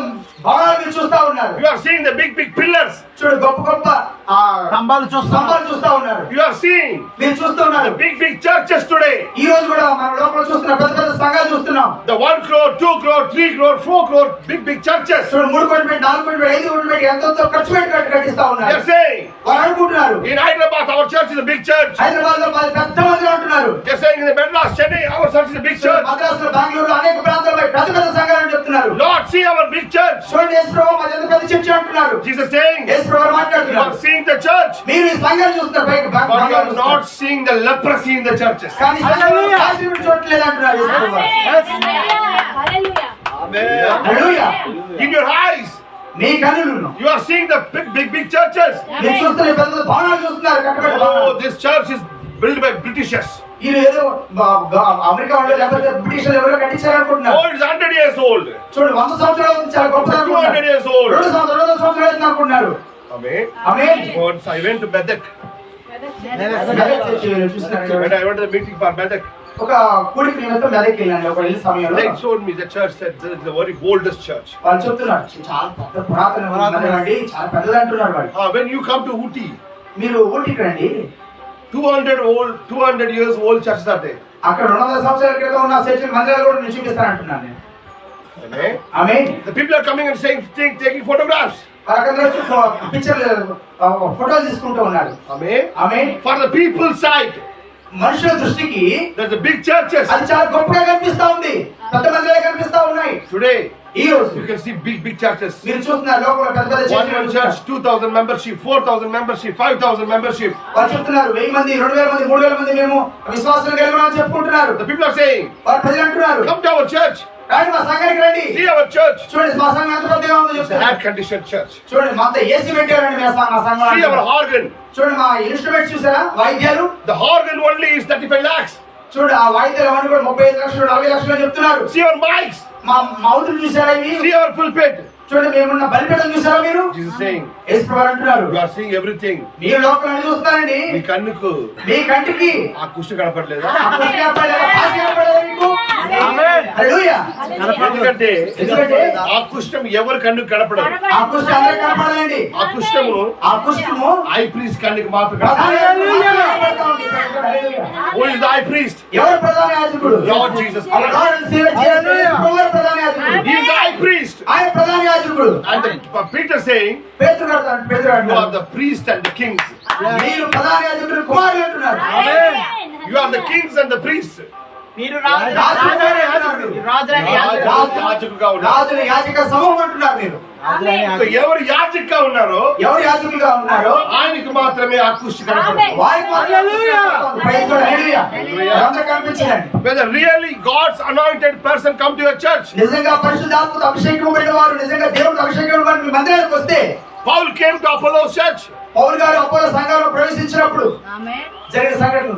భవనాలు మీరు చూస్తా ఉన్నారు. You are seeing the big pillars. చూడు గొప్ప గొప్ప స్తంభాలు స్తంభాలు చూస్తా ఉన్నారు. You are seeing మీరు చూస్తూ ఉన్నారు. the big churches today. ఈ రోజు కూడా మన లోపల చూస్తున్న పెద్ద పెద్ద సంఘాలు చూస్తున్నాం. The 1 crore, 2 crore, 3 crore, 4 crore, big churches. చూడు 3 కోట్లు పెట్టి 4 కోట్లు పెట్టి 5 కోట్లు పెట్టి ఎంతో ఖర్చు పెట్టి కట్టిస్తా They ఉన్నారు. are saying, వారు అనుకుంటున్నారు in Hyderabad, our church is a big church. Hyderabad లో మాది పెద్ద మందిరం అంటున్నారు. They are saying in the Madras, Chennai, our church is a big church. మద్రాసులో బెంగళూరులో అనేక ప్రాంతాల్లో పెద్ద పెద్ద సంఘాలు అని చెప్తున్నారు. Lord, see our big church. చూడండి యేసు ప్రభువు మాది ఎంత పెద్ద చర్చ్ అంటున్నారు. Jesus saying, యేసు ప్రభువు you మాట్లాడుతున్నారు, are seeing the church, మీరు ఈ సంఘాలు చూస్తున్నారు, పైకి but you సంఘాలు are చూస్తున్నారు. not seeing the leprosy in the churches. కానీ సంఘాలు కాశీని చూడట్లేదు అంటున్నారు యేసు ప్రభువు. హల్లెలూయా. In your eyes, మీ కన్నులను you are seeing the big churches. మీరు చూస్తున్న పెద్ద పెద్ద భవనాలు చూస్తున్నారు, కట్టబడిన Oh, భవనాలు. this church is built by Britishers. ఇది ఏదో అమెరికా వాళ్ళు లేకపోతే బ్రిటిష్ ఎవరో కట్టించారనుకుంటున్నారు. Oh, it's 100 years old. చూడండి 100 సంవత్సరాలు అవుతుంది, చాలా గొప్పది 200 అనుకుంటున్నారు. years old. 200 సంవత్సరాలు అవుతుంది అనుకుంటున్నారు. Amen. Amen. Once I went to Medak. చూస్తున్నారు. When I went to the meeting for Medak, ఒక కూడికి నిమిత్తం మెదక్ వెళ్ళాను ఒక వెళ్ళి సమయంలో. they showed me the church said this is the very oldest church. వాళ్ళు చెప్తున్నారు చాలా పెద్ద పురాతన మందిరం అండి, చాలా పెద్దది అంటున్నారు వాళ్ళు. When you come to Ooty, మీరు ఊటీకి రండి, 200 years old churches are there. అక్కడ 200 సంవత్సరాల క్రితం ఉన్న చర్చి మందిరాలు కూడా నేను చూపిస్తానంటున్నాను నేను. Amen. Amen. The people are coming and saying, taking photographs. వాళ్ళకందరూ పిక్చర్లు ఫోటోలు తీసుకుంటూ ఉన్నారు. Amen. Amen. For the people's sight, మనుషుల దృష్టికి there's a big churches. అది చాలా గొప్పగా కనిపిస్తా ఉంది, పెద్ద మందిరాలు కనిపిస్తా ఉన్నాయి. Today, ఈ రోజు you can see big churches. మీరు చూస్తున్నారు లోపల పెద్ద పెద్ద One church, 2,000 membership, 4,000 membership, 5,000 membership. వాళ్ళు చెప్తున్నారు 1000 మంది, 2000 మంది, 3000 మంది మేము విశ్వాసం కలిగి ఉన్నామని చెప్పుకుంటున్నారు. The people are saying, వారు ప్రజలు అంటున్నారు, come to our church, రండి మా సంఘానికి రండి, see our church. చూడండి మా సంఘం ఎంత పెద్దగా ఉందో It's an చెప్తున్నారు. air-conditioned church. చూడండి మా అంతా ఏసీ పెట్టారండి మా సంఘం. See our organ. చూడండి మా ఇన్స్ట్రుమెంట్స్ చూసారా, వాయిద్యాలు. The organ only is 35 lakhs. చూడండి ఆ వాయిద్యాలు అవన్నీ కూడా 35 లక్షలు 40 లక్షలు అని చెప్తున్నారు. See our mics. మా మౌతులు చూసారా ఇవి. See our pulpit. చూడండి మేమున్న బలిపీఠం చూసారా మీరు? Jesus is saying, యేసు ప్రభువు అంటున్నారు, you are seeing everything. మీరు లోకాన్ని చూస్తారండి, మీ కన్నుకు మీ కంటికి ఆ కుష్టి కనపడలేదా? ఆ కుష్టి కనపడలేదా? పాసి కనపడలేదా మీకు? హల్లెలూయా. ఎందుకంటే ఎందుకంటే ఆ కుష్టం ఎవరి కన్నుకు కనపడదు. ఆ కుష్టి అందరికి కనపడదండి. ఆ కుష్టము ఐ ప్రీస్ట్ కన్నుకు మాత్రం కనపడదు. Who is the high priest? ఎవరు ప్రధాన యాజకుడు? Lord Jesus Our Christ. Lord and Savior Jesus Christ ఎవరు ప్రధాన యాజకుడు? He is the high priest. ఆయన ప్రధాన యాజకుడు. And Peter saying, పేతురు you are అంటున్నాడు, the priest and the kings. మీరు ప్రధాన యాజకుడు కుమారులు అంటున్నారు. You are the kings and the priests. మీరు యాజకుగా ఉన్నారు. రాజుల యాజక సమూహం అంటున్నారు మీరు. So ఎవరు యాజకుగా ఉన్నారో ఎవరు యాజకులుగా ఉన్నారో ఆయనకి మాత్రమే ఆ కుష్టి కనపడదు. వారికి మాత్రమే ప్రైజ్ లార్డ్, హల్లెలూయా. అందరికీ కనిపించండి. Whether really God's anointed person come to your church. నిజంగా పరిశుద్ధాత్మతో అభిషేకం వారు నిజంగా దేవుడితో అభిషేకం వారు మీ మందిరానికి వస్తే, Paul came to Apollo's church. Paul గారు అపోలో సంఘంలో ప్రవేశించినప్పుడు జరిగిన సంఘటనలు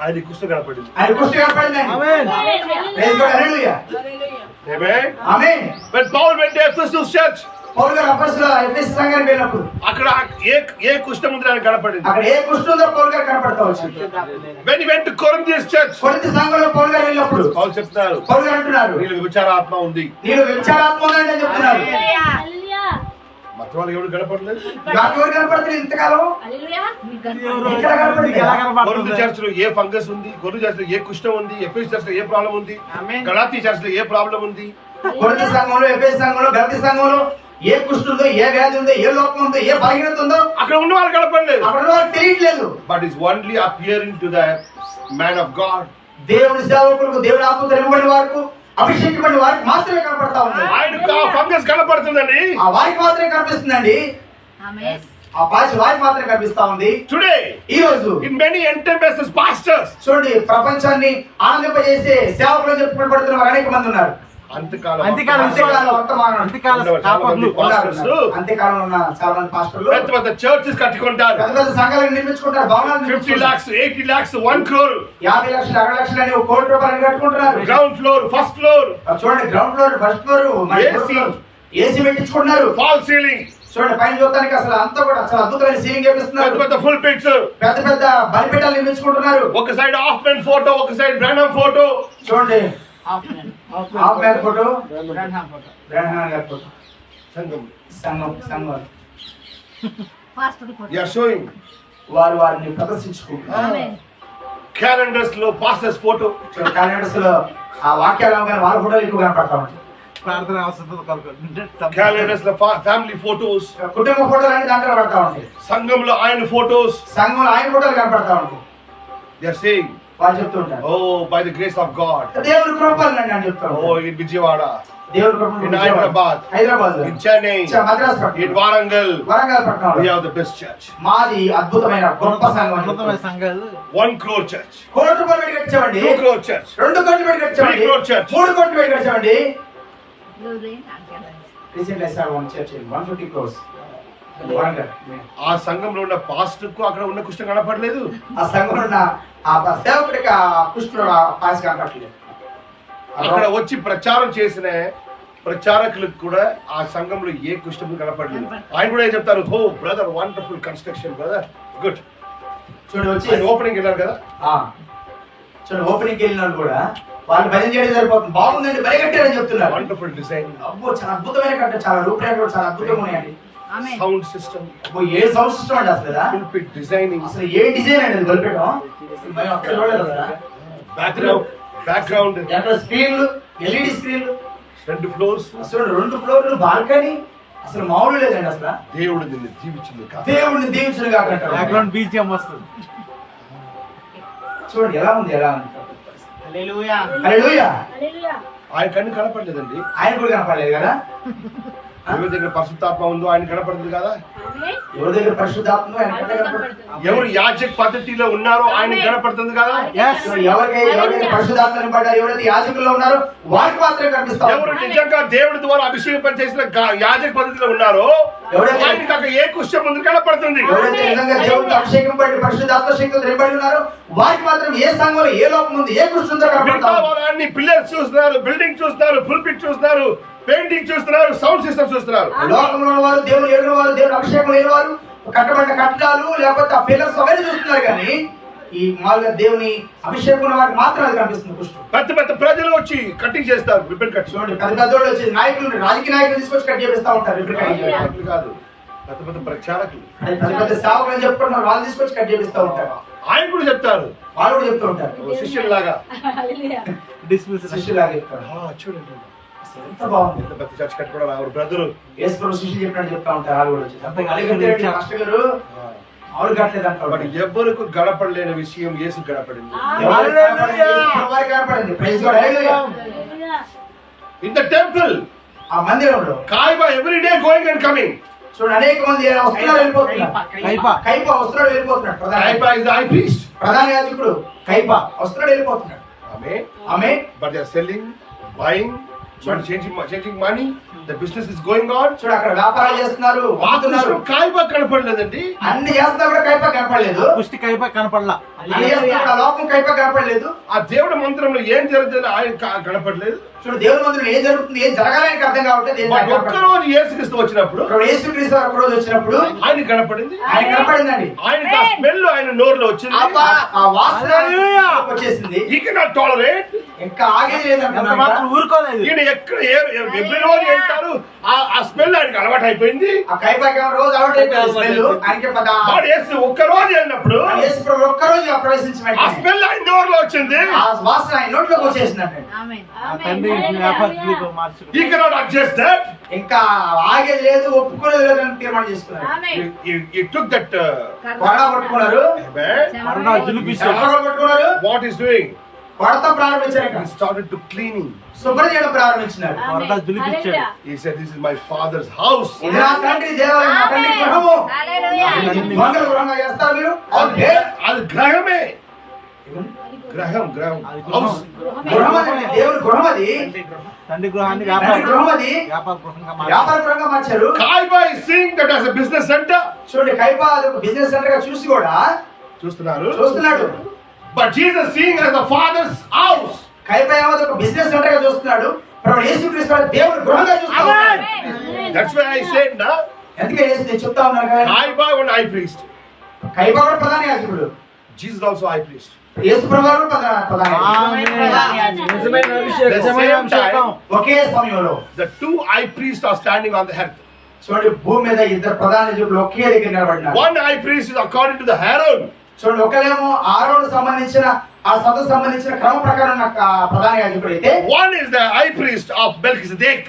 ఆయన కుష్టి కనపడింది. ఆయన కుష్టి కనపడిందండి. Praise lord, hallelujah. Amen. Amen. When Paul went to Ephesus church, Paul గారు అపోస్తలుల ఎఫెసు సంఘానికి వెళ్ళినప్పుడు అక్కడ ఏ కుష్టం ఉంది ఆయన కనపడింది. అక్కడ ఏ కుష్టి ఉందో పౌలు గారు కనపడతా వచ్చింది. When he went to Corinthians church, కొరింథీ సంఘంలో పౌలు గారు వెళ్ళినప్పుడు పౌలు చెప్తున్నారు, పౌలు గారు అంటున్నారు, వీళ్ళకి విచారాత్మ ఉంది. నేను వ్యభిచారాత్మ ఉందని అని చెప్తున్నారు. మొత్తం వాళ్ళకి ఎవరు కనపడలేదు. నాకు ఎవరు కనపడుతుంది ఇంతకాలం? ఇక్కడ కనపడింది. కొరింథీ చర్చ్ లో ఏ ఫంగస్ ఉంది, కొరింథీ చర్చ్ లో ఏ కుష్టం ఉంది, ఎఫెసు చర్చ్ లో ఏ ప్రాబ్లం ఉంది, గలాతీ చర్చ్ లో ఏ ప్రాబ్లం ఉంది, కొరింథీ సంఘంలో, ఎఫెసు సంఘంలో, గలతీ సంఘంలో ఏ కుష్టి ఉందో, ఏ వ్యాధి ఉందో, ఏ లోపం ఉందో, ఏ బలహీనత ఉందో అక్కడ ఉన్న వాళ్ళు కనపడలేదు. అక్కడ ఉన్న వారికి తెలియట్లేదు. But is only appearing to the man of God. దేవుని సేవకులకు, దేవుని ఆత్మతో నింపబడిన వారికి, అభిషేకమైన వారికి మాత్రమే కనపడతా ఉంది. ఆయనకు ఆ ఫంగస్ కనపడుతుందండి. ఆ వారికి మాత్రమే కనిపిస్తుందండి. ఆ పాచి వారికి మాత్రమే కనిపిస్తా ఉంది. టుడే ఈ రోజు ఇన్ మెనీ ఎంటర్ప్రైజెస్ పాస్టర్స్, చూడండి, ప్రపంచాన్ని ఆనందింపజేసే సేవకులు చెప్పుకోబడుతున్న వారు అనేక మంది ఉన్నారు. అంతకాలం అంత్యకాలంలో ఉన్న చాలా మంది పాస్టర్లు పెద్ద పెద్ద చర్చెస్ కట్టుకుంటారు. పెద్ద పెద్ద సంఘాలను నిర్మించుకుంటారు, భవనాలు 50 lakhs, 80 lakhs, 1 crore. 50 లక్షలు, 60 లక్షలు అని 1 కోటి రూపాయలు కట్టుకుంటున్నారు. గ్రౌండ్ ఫ్లోర్, ఫస్ట్ ఫ్లోర్, చూడండి, ground floor, first floor, AC పెట్టించుకుంటున్నారు. ఫాల్ సీలింగ్, చూడండి, పైన చూడటానికి అసలు అంతా కూడా చాలా అద్భుతమైన సీలింగ్ వేపిస్తున్నారు. పెద్ద పెద్ద ఫుల్ పిట్స్, పెద్ద పెద్ద బలిపీఠాలు నిర్మించుకుంటున్నారు. ఒక సైడ్ హాఫ్ మ్యాన్ ఫోటో, ఒక సైడ్ బ్రాండమ్ ఫోటో. చూడండి, హాఫ్ మ్యాన్ ఫోటో, బ్రాండ్హామ్ ఫోటో. బ్రాండ్హామ్ గారి ఫోటో, సంఘం సంఘం యు ఆర్ షోయింగ్. వారిని ప్రదర్శించుకుంటున్నారు. క్యాలెండర్స్ లో పాస్టర్స్ ఫోటో, క్యాలెండర్స్ లో ఆ వాక్యాలు కానీ వాళ్ళ ఫోటోలు ఎక్కువ కనపడతా ఉంటాయి. ప్రార్థన అవసరం, క్యాలెండర్స్ లో ఫ్యామిలీ ఫోటోస్, కుటుంబ ఫోటోలు అన్ని దాంట్లో కనపడతా ఉంటాయి. సంఘంలో ఆయన ఫోటోస్. సంఘంలో ఆయన ఫోటోలు కనపడతా ఉంటాయి. దే ఆర్ సేయింగ్, వాళ్ళు చెప్తూ ఉంటారు, oh by the grace of God, దేవుని కృపలండి అని చెప్తారు. ఓ ఇన్ విజయవాడ, దేవుని కృప, in Hyderabad, Hyderabad, in Chennai, Madras పట్టణం, in Warangal, వరంగల్ పట్టణం, we have the best church. మాది అద్భుతమైన గొప్ప సంఘం అని చెప్తారు. సంఘాలు 1 crore church, 1 కోటి రూపాయలు పెట్టి కట్టించామండి. 2 crore church, 2 కోట్లు పెట్టి కట్టించామండి. 3 crore church, 3 కోట్లు పెట్టి కట్టించామండి. Recent I saw 1 church 150 crores Warangal. ఆ సంఘంలో ఉన్న పాస్టర్ కు అక్కడ ఉన్న కుష్ఠం కనపడలేదు. ఆ సంఘంలో ఉన్న ఆ సేవకుడికి ఆ కుష్ఠుడు పాస్ కనపడలేదు. అక్కడ వచ్చి ప్రచారం చేసిన ప్రచారకులకు కూడా ఆ సంఘంలో ఏ కుష్ఠం కనపడలేదు. ఆయన కూడా ఏం చెప్తారు, oh brother wonderful construction brother, good. చూడండి, వచ్చి ఓపెనింగ్ వెళ్ళారు కదా, చూడండి, ఓపెనింగ్ వెళ్ళినాడు కూడా వాళ్ళు భజన చేయడం సరిపోతుంది. బాగుందండి, భలే కట్టారని చెప్తున్నారు. వండర్ఫుల్ డిజైన్, అబ్బో చాలా అద్భుతమైన కట్ట, చాలా రూపురేఖలు చాలా అద్భుతంగా ఉన్నాయండి. సౌండ్ సిస్టమ్, అబ్బో ఏ సౌండ్ సిస్టమ్ అండి అసలు, పుల్పిట్ డిజైనింగ్, అసలు ఏ డిజైన్ అండి అది బలిపీఠం. మేము అక్కడ చూడలేదు అసలు. బ్యాక్గ్రౌండ్, స్క్రీన్లు, ఎల్ఈడి స్క్రీన్లు, 2 ఫ్లోర్స్, అసలు 2 ఫ్లోర్లు, బాల్కనీ, అసలు మామూలు లేదండి అసలు. దేవుడు నిన్ను దీవించింది కాదు. దేవుడిని దీవించును కాకంటారు. బ్యాక్గ్రౌండ్ బీజిఎం వస్తుంది. చూడండి ఎలా ఉంది, ఎలా ఉంది. హల్లెలూయా. హల్లెలూయా. ఆయన కన్ను కనపడలేదండి. ఆయన కూడా కనపడలేదు కదా. ఎవరి దగ్గర పరిశుద్ధాత్మ ఉందో ఆయన కనపడుతుంది కదా. ఎవరి దగ్గర పరిశుద్ధాత్మ ఆయన కంటే కనపడుతుంది. ఎవరు యాజక పద్ధతిలో ఉన్నారో ఆయన కనపడుతుంది కదా. ఎవరైతే పరిశుద్ధాత్మని పడ్డారు, ఎవరైతే యాజకుల్లో ఉన్నారో వారికి మాత్రమే కనిపిస్తారు. ఎవరు నిజంగా దేవుడి ద్వారా అభిషేకం చేసిన యాజక పద్ధతిలో ఉన్నారో ఆయనకి అక్కడ ఏ కుష్ఠం ముందు కనపడుతుంది. ఎవరైతే నిజంగా దేవుడితో అభిషేకం పడి పరిశుద్ధాత్మ శక్తితో నింపబడి ఉన్నారో వారికి మాత్రం ఏ సంఘంలో ఏ లోపం ఉంది, ఏ కృష్ణ కనపడతారు. అన్ని పిల్లర్స్ చూస్తున్నారు, బిల్డింగ్ చూస్తున్నారు, పుల్పిట్ చూస్తున్నారు, పెయింటింగ్ చూస్తున్నారు, సౌండ్ సిస్టమ్ చూస్తున్నారు. లోకంలో వారు, దేవుడు ఎరిగిన వారు, దేవుడు అభిషేకం లేని వారు కట్టబడిన కట్టడాలు లేకపోతే ఆ పిల్లర్స్ అవన్నీ చూస్తున్నారు. కానీ ఈ మామూలుగా దేవుని అభిషేకం ఉన్న వారికి మాత్రం అది కనిపిస్తుంది కృష్ణ. పెద్ద పెద్ద ప్రజలు వచ్చి కటింగ్ చేస్తారు, రిబ్బన్ కట్. చూడండి, పెద్ద పెద్దోళ్ళు వచ్చి నాయకులు, రాజకీయ నాయకులు తీసుకొచ్చి కట్ చేపిస్తా ఉంటారు. రిబ్బన్ కటింగ్ కాదు, పెద్ద పెద్ద ప్రచారకులు, పెద్ద పెద్ద సేవకులు అని చెప్పుకుంటున్నారు, వాళ్ళు తీసుకొచ్చి కట్ చేపిస్తా ఉంటారు. ఆయన కూడా చెప్తారు, వాళ్ళు కూడా చెప్తూ ఉంటారు. శిష్యులు లాగా శిష్యులాగా చెప్తారు. చూడండి ఎంత బాగుంది. పెద్ద పెద్ద చర్చ్ కట్టుకోవడం ఎవరు బ్రదరు యేసు ప్రభు శిష్యులు చెప్పినట్టు చెప్తా ఉంటారు. వాళ్ళు కూడా వచ్చి అలిగట్టే మాస్టర్ గారు ఆవులు కట్టలేదు అంటారు. బట్ ఎవరికి గడపడలేని విషయం యేసు గడపడింది. వారికి కనపడింది. Praise God, hallelujah. In the temple, ఆ మందిరంలో కాయబా every day going and coming. చూడండి, అనేక మంది వస్తున్నారు, వెళ్ళిపోతున్నారు. కైప వస్తున్నాడు, వెళ్ళిపోతున్నాడు. కాయబా ఇస్ ద హై ప్రీస్ట్, ప్రధాన యాజకుడు కైప వస్తున్నాడు, వెళ్ళిపోతున్నాడు. ఆమేన్. But they are selling, buying, changing money. The business is going on. చూడు, అక్కడ వ్యాపారాలు చేస్తున్నారు, అమ్ముతున్నారు. కాయబా కనపడలేదండి. అన్ని చేస్తున్నా కూడా కైప కనపడలేదు. పుష్టి కైప కనపడలా. అన్ని చేస్తున్నా కూడా లోకం కైప కనపడలేదు. ఆ దేవుడి మందిరంలో ఏం జరుగుతుంది ఆయన కనపడలేదు. చూడు, దేవుని మందిరంలో ఏం జరుగుతుంది, ఏం జరగాలని అర్థం కావట్లేదు. ఒక్కరోజు యేసుక్రీస్తు వచ్చినప్పుడు, యేసుక్రీస్తు ఒక రోజు వచ్చినప్పుడు ఆయన కనపడింది. ఆయన కనపడిందండి. ఆయనకి ఆ స్మెల్ ఆయన నోరులో వచ్చింది, ఆ వాసన వచ్చేసింది. He cannot tolerate. ఇంకా ఆగేది లేదంటే మాత్రం ఊరుకోలేదు. ఈయన ఎక్కడ ఎవ్రీ రోజు వెళ్తారు, ఆ స్మెల్ ఆయనకి అలవాటు అయిపోయింది. ఆ కైపాకి రోజు అలవాటు అయిపోయింది స్మెల్. ఆయనకి వాడు యేసు ఒక్క రోజు వెళ్ళినప్పుడు యేసు ప్రభు ఒక్క రోజు ప్రవేశించిన ఆ స్మెల్ ఆయన నోరులో వచ్చింది, ఆ వాసన ఆయన నోట్లోకి వచ్చేసిందంటే తండ్రి వ్యాపారస్తులకు మార్చుకో. He cannot adjust that. ఇంకా ఆగేది లేదు, ఒప్పుకోలేదు లేదని తీర్మానం చేసుకున్నారు. He took that కొరడా పట్టుకున్నారు, మరణ జులుపిస్తాడు. చెరపలు పట్టుకున్నారు. what is doing? కొడతా ప్రారంభించారు. He started to cleaning. శుభ్రం చేయడం ప్రారంభించినారు. మరణ జులిపించాడు. He said, this is my father's house. ఇది నా తండ్రి దేవాలయం, నా తండ్రి గృహము. మంగళ గృహంగా చేస్తారు మీరు. అది గ్రహమే, గ్రహం హౌస్. గృహం అది దేవుని గృహం, అది తండ్రి గృహాన్ని తండ్రి గృహం, అది వ్యాపార గృహంగా మార్చాడు. వ్యాపార గృహంగా మార్చారు. Kaiba is seeing that as a business center. చూడండి, కైపా అది ఒక బిజినెస్ సెంటర్ గా చూసి కూడా చూస్తున్నాడు. But Jesus seeing as the father's house. Kaipa ఏమో ఒక బిజినెస్ సెంటర్ గా చూస్తున్నాడు. ప్రభు యేసుక్రీస్తు వారు దేవుని గృహంగా చూస్తున్నాడు. That's why I said na. ఎందుకే యేసు చెప్తా ఉన్నారు కదా, Kaiba one high priest. Kaipa కూడా ప్రధాన యాజకుడు, Jesus also high priest. యేసు ప్రభు వారు ప్రధాన యాజకుడు. నిజమైన అభిషేకం. ఒకే సమయంలో The two high priests are standing on the earth. చూడండి, భూమి మీద ఇద్దరు ప్రధాన యాజకులు ఒకే దగ్గర నిలబడినారు. One high priest is according to the Aaron. చూడండి, ఒకరేమో ఆరోను సంబంధించిన ఆ సంతకు సంబంధించిన క్రమ ప్రకారం ప్రధాన యాజకుడు అయితే, One is the high priest of Melchizedek.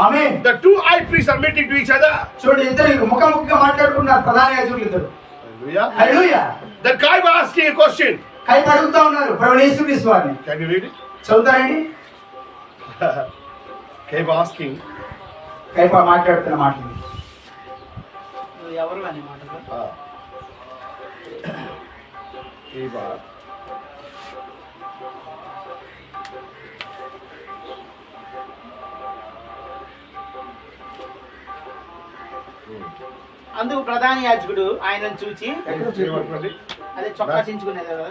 Amen. The two high priests are meeting to each other. చూడండి, ఇద్దరు ముఖాముఖిగా మాట్లాడుకున్నారు ప్రధాన యాజకులు ఇద్దరు. Hallelujah. Hallelujah. Then Kaiba asking a question. కైప అడుగుతా ఉన్నారు ప్రభు యేసుక్రీస్తు వారిని. Can you read it? చదువుతారండి. Kaiba asking. కైప మాట్లాడుతున్న మాటలు. ఎవరు అనే మాట Kaiba. అందుకు ప్రధాన యాజకుడు ఆయనను చూచి, ఏమంటున్నాడు? అదే చొక్కా చించుకునేది కదా,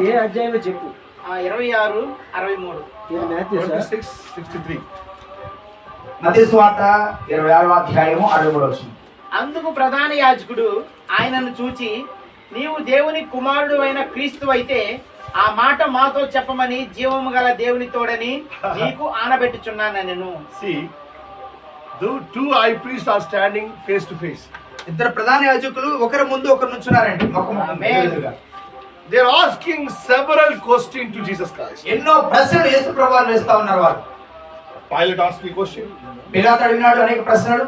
ఏ అధ్యాయంలో చెప్పు. 26, 63. ఇది మాథ్యూ సార్. 26, 63. మత్తయి సువార్త 26వ అధ్యాయము 63వ వచనం. అందుకు ప్రధాన యాజకుడు ఆయనను చూచి, నీవు దేవుని కుమారుడు అయిన క్రీస్తు అయితే ఆ మాట మాతో చెప్పమని జీవము గల దేవుని తోడని నీకు ఆనబెట్టుచున్నాను నేను. See, the two high priests are standing face to face. ఇద్దరు ప్రధాన యాజకులు ఒకరి ముందు ఒకరు నుంచున్నారండి, ముఖాముఖి ఎదురుగా. They are asking several questions to Jesus Christ. ఎన్నో ప్రశ్నలు యేసు ప్రభువుని వేస్తా ఉన్నారు వారు. Pilate asking a question. పిలాతు అడిగినాడు అనేక ప్రశ్నలు.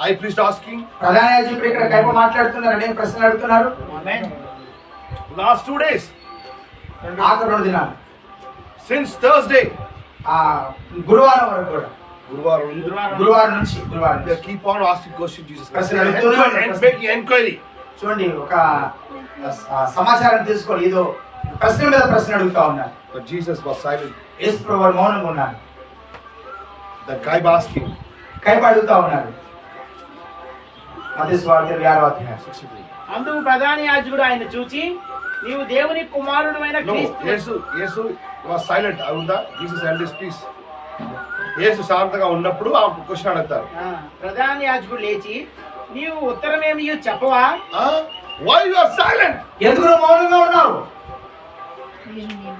High priest asking. ప్రధాన యాజకుడు ఇక్కడ కైప మాట్లాడుతున్నారు, అనేక ప్రశ్నలు అడుగుతున్నారు. Last 2 days. ఆఖరి 2 దినాలు Since Thursday. గురువారం వరకు కూడా, గురువారం గురువారం నుంచి they keep on asking question Jesus ప్రశ్నలు అడుగుతూనే ఉన్నారు. and making enquiry. చూడండి, ఒక సమాచారం తీసుకోండి, ఏదో ప్రశ్న మీద ప్రశ్న అడుగుతా ఉన్నారు. But Jesus was silent. యేసు ప్రభువు మౌనంగా ఉన్నారు. The guy asking. కైప అడుగుతా ఉన్నారు. మత్తయి సువార్త 26వ అధ్యాయం. అందుకు ప్రధాన యాజకుడు ఆయన చూచి, నీవు దేవుని కుమారుడైన No, క్రీస్తు. Yesu was silent. అవుందా? Jesus held his peace. యేసు శాంతంగా ఉన్నప్పుడు ఆ క్వశ్చన్ అడుగుతారు. ప్రధాన యాజకుడు లేచి, నీవు ఉత్తరమేమి చెప్పవా? Why you are silent? ఎందుకు నువ్వు మౌనంగా ఉన్నావు?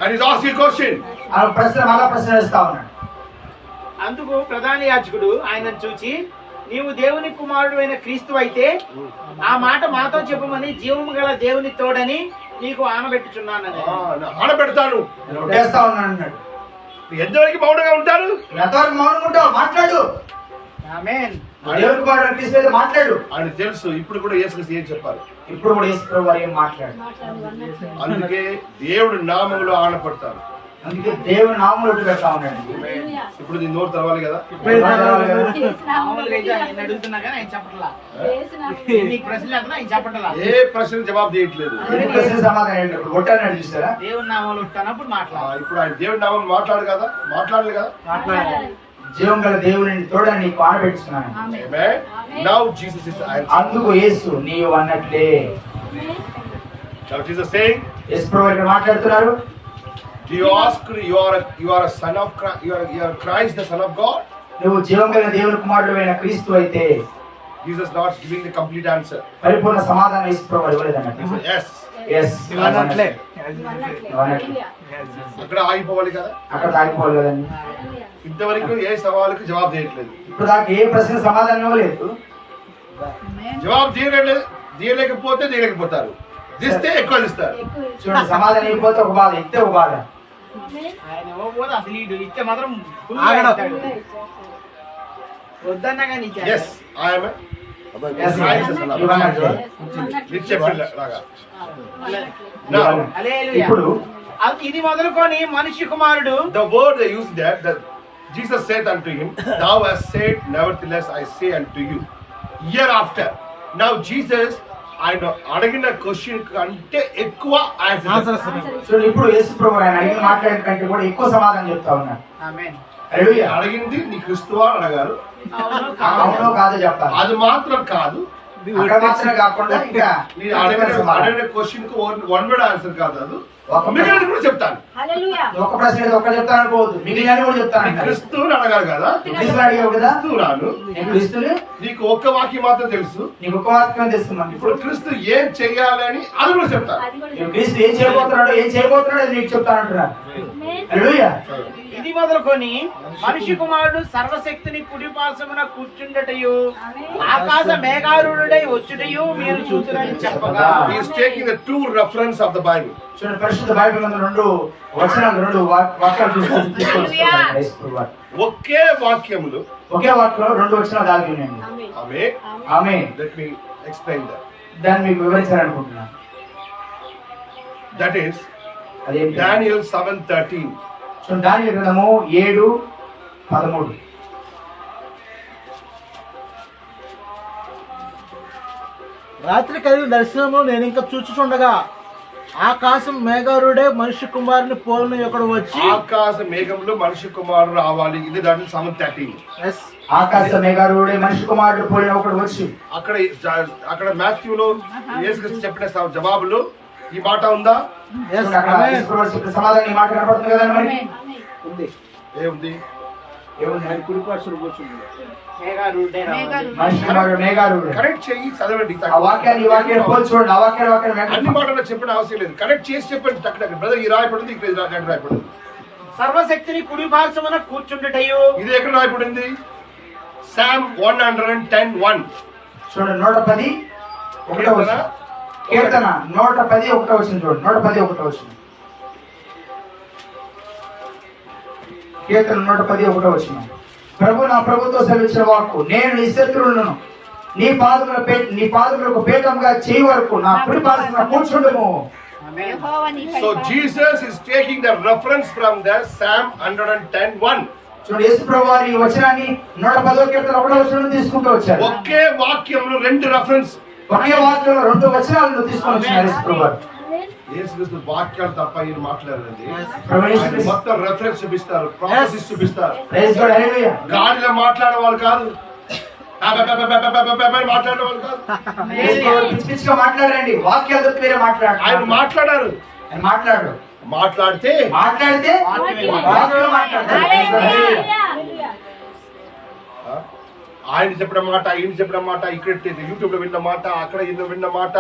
And he's asking a question. ఆ ప్రశ్న మళ్ళా ప్రశ్న వేస్తా ఉన్నాడు. అందుకు ప్రధాన యాజకుడు ఆయనను చూచి, నీవు దేవుని కుమారుడు అయిన క్రీస్తు అయితే ఆ మాట మాతో చెప్పమని జీవము గల దేవుని తోడని నీకు ఆనబెట్టుచున్నానని. ఆనబెడతాను. నేను ఒట్టేస్తా ఉన్నాను అన్నాడు. ఎంతవరకు మౌనంగా ఉంటారు? ఎంతవరకు మౌనంగా ఉంటావు? మాట్లాడు. ఆమేన్. దేవుని కుమారుడు క్రీస్తు అయితే మాట్లాడు. ఆయన తెలుసు. ఇప్పుడు కూడా యేసు ఏం చెప్పారు? ఇప్పుడు కూడా యేసు ప్రభువు వారు ఏం మాట్లాడు. అందుకే దేవుడు నామములో ఆనపడతారు. అందుకే దేవుని నామములో ఒట్టు పెడతా ఉన్నాడు. ఇప్పుడు నీ నోరు తెరవాలి కదా. మామూలుగా అయితే ఆయన అడుగుతున్నా కానీ ఆయన చెప్పట్లా. నీకు ప్రశ్నలు అక్కడ ఆయన చెప్పట్లా. ఏ ప్రశ్న జవాబు చేయట్లేదు. ఈ ప్రశ్న సమాధానం ఏంటి? ఇప్పుడు ఒట్టన్నాడు చూసారా? దేవుని నామాలు ఉంటానప్పుడు మాట్లాడాలి. ఇప్పుడు ఆయన దేవుడి నామం మాట్లాడు కదా, మాట్లాడలేదు కదా. జీవం గల దేవుని తోడని నీకు ఆనబెట్టుతున్నాను. Amen. Now Jesus is answering. అందుకు యేసు నీవు అన్నట్లే. Now Jesus saying, యేసు ప్రభువు ఇక్కడ మాట్లాడుతున్నారు. do you ask, you are a son of Christ, you are Christ the son of God? నువ్వు జీవం గల దేవుని కుమారుడు అయిన క్రీస్తు అయితే. Jesus not giving the complete answer. పరిపూర్ణ సమాధానం యేసు ప్రభువు ఇవ్వలేదన్నట్టు. He said, yes. yes అన్నట్లే. అక్కడ ఆగిపోవాలి కదా. అక్కడ తాగిపోవాలి కదండి. ఇంతవరకు ఏ సవాలుకి జవాబు చేయట్లేదు. ఇప్పుడు దాకా ఏ ప్రశ్న సమాధానం ఇవ్వలేదు. జవాబు తీయలేకపోతే తీయలేకపోతారు. తీస్తే ఎక్కువ ఇస్తారు. చూడండి, సమాధానం ఇవ్వకపోతే ఒక బాధ, ఇస్తే ఒక బాధ. ఆయన ఇవ్వకపోతే అసలు ఇస్తే మాత్రం full ఆగడు. ఇస్తాడు. వద్దన్నా కానీ ఇచ్చాడు. Yes, I am. Yes, Christ the son of God. ఇవ్వనట్లే. మీరు చెప్పండి లాగా. Now, హల్లెలూయా. ఇప్పుడు ఇది మొదలుకొని మనిషి కుమారుడు the word they use that Jesus said unto him, thou hast said, nevertheless I say unto you. Hereafter. Now Jesus, ఆయన అడిగిన క్వశ్చన్ కంటే ఎక్కువ ఆన్సర్. చూడండి, ఇప్పుడు యేసు ప్రభువు ఆయన అడిగిన మాట్లాడిన కంటే కూడా ఎక్కువ సమాధానం చెప్తా ఉన్నారు. ఆమేన్. హల్లెలూయా. అడిగింది నీ క్రీస్తువా అడగారు. అవునో కాదో చెప్తాను. అది మాత్రం కాదు. అక్కడ మాత్రమే కాకుండా ఇంకా నీ అడిగిన క్వశ్చన్ కు వన్ వర్డ్ ఆన్సర్ కాదు. అది మిగిలిన కూడా చెప్తాను. ఒక ప్రశ్న ఏదో ఒక్క చెప్తాను అనుకోవద్దు, మిగిలిన కూడా చెప్తాను. క్రీస్తుని అడగారు కదా. క్రీస్తుని అడిగావు కదా. క్రీస్తునాను. నేను క్రీస్తుని, నీకు ఒక్క వాక్యం మాత్రం తెలుసు. నీకు ఒక్క వాక్యం తెస్తున్నాను. ఇప్పుడు క్రీస్తు ఏం చెయ్యాలని అది కూడా చెప్తాను. నేను క్రీస్తు ఏం చేయబోతున్నాడో అది నీకు చెప్తాను అంటున్నాను. హల్లెలూయా. ఇది మొదలుకొని మనిషి కుమారుడు సర్వశక్తిని కుడిపార్శ్వమున కూర్చుండటయు ఆకాశ మేఘారూఢుడై వచ్చుటయు మీరు చూతురని చెప్పగా. He is taking the two reference of the Bible. చూడండి, పరిశుద్ధ బైబిల్ నందు రెండు వచనాలు, రెండు వాక్యాలు తీసుకొని ఒకే వాక్యములు, ఒకే వాక్యంలో రెండు వచనాలు దాగి ఉన్నాయండి. ఆమేన్. Let me explain that. దాన్ని మీకు వివరించాలనుకుంటున్నాను. That is అదేంటి? Daniel 7:13. చూడండి, దానియేలు గ్రంథము 7:13. రాత్రి కలిగిన దర్శనము నేను ఇంకా చూచుచుండగా ఆకాశం మేఘారుడే మనిషి కుమారుని పోలిన ఒకడు వచ్చి. ఆకాశ మేఘంలో మనిషి కుమారుడు రావాలి. ఇది దాంట్లో 7:13. ఆకాశ మేఘారూఢుడే మనిషి కుమారుడు పోలిన ఒకడు వచ్చి. అక్కడ మాథ్యూలో యేసుక్రీస్తు చెప్పిన జవాబులు ఈ మాట ఉందా? సమాధానం ఈ మాట కనపడుతుంది కదా. మరి ఉంది. ఏముంది? ఏముంది? ఆయన కుడి పార్శ్వలో కూర్చుంది. మనిషి కుమారుడు మేఘారూఢుడు. కరెక్ట్ చేయి, చదవండి. ఆ వాక్యాన్ని ఈ వాక్యాన్ని పోల్చి చూడండి. ఆ వాక్యాన్ని అన్ని మాటలు చెప్పిన అవసరం లేదు. కరెక్ట్ చేసి చెప్పండి. టక్ బ్రదర్ ఈ రాయపడింది, ఇక్కడ రాయపడింది. సర్వశక్తిని కుడి పార్శ్వమున కూర్చుండటయు. ఇది ఎక్కడ రాయపడింది? Psalm 110:1. చూడండి, 110 ఒకటో వచనం. కీర్తన 110 ఒకటో వచనం చూడండి. 110 ఒకటో వచనం. కీర్తన 110 ఒకటో వచనం. ప్రభు నా ప్రభుతో సెలవిచ్చిన వాక్కు, నేను నీ శత్రువులను నీ పాదములకు పీఠంగా చేయి వరకు నా కుడి పార్శ్వమున కూర్చుండుము. So Jesus is taking the reference from the Psalm 110:1. చూడండి, యేసు ప్రభు వారి ఈ వచనాన్ని 110వ కీర్తన 1వ వచనం తీసుకుంటూ వచ్చారు. ఒకే వాక్యంలో రెండు రెఫరెన్స్. ఒకే వాక్యంలో రెండు వచనాలను తీసుకొని వచ్చినారు యేసు ప్రభు వారు. యేసుక్రీస్తు వాక్యాలు తప్ప ఈయన మాట్లాడారండి. ప్రభు యేసు ఆయన క్రీస్తు మొత్తం రెఫరెన్స్ చూపిస్తారు, ప్రాఫెసీస్ చూపిస్తారు. ప్రైజ్ గాడ్, హల్లెలూయా. గాడిలో మాట్లాడే వాళ్ళు కాదు, మాట్లాడే వాళ్ళు కాదు. యేసు ప్రభు పిచ్చి పిచ్చిగా మాట్లాడారండి, వాక్యాలు తప్ప వేరే మాట్లాడారు. ఆయన మాట్లాడారు. ఆయన మాట్లాడు మాట్లాడితే మాట్లాడితే వాక్యం మాట్లాడతారు. ప్రైజ్ గాడ్, హల్లెలూయా. ఆయన చెప్పిన మాట, ఈయన చెప్పిన మాట, ఇక్కడ యూట్యూబ్ లో విన్న మాట, అక్కడ ఇల్లు విన్న మాట,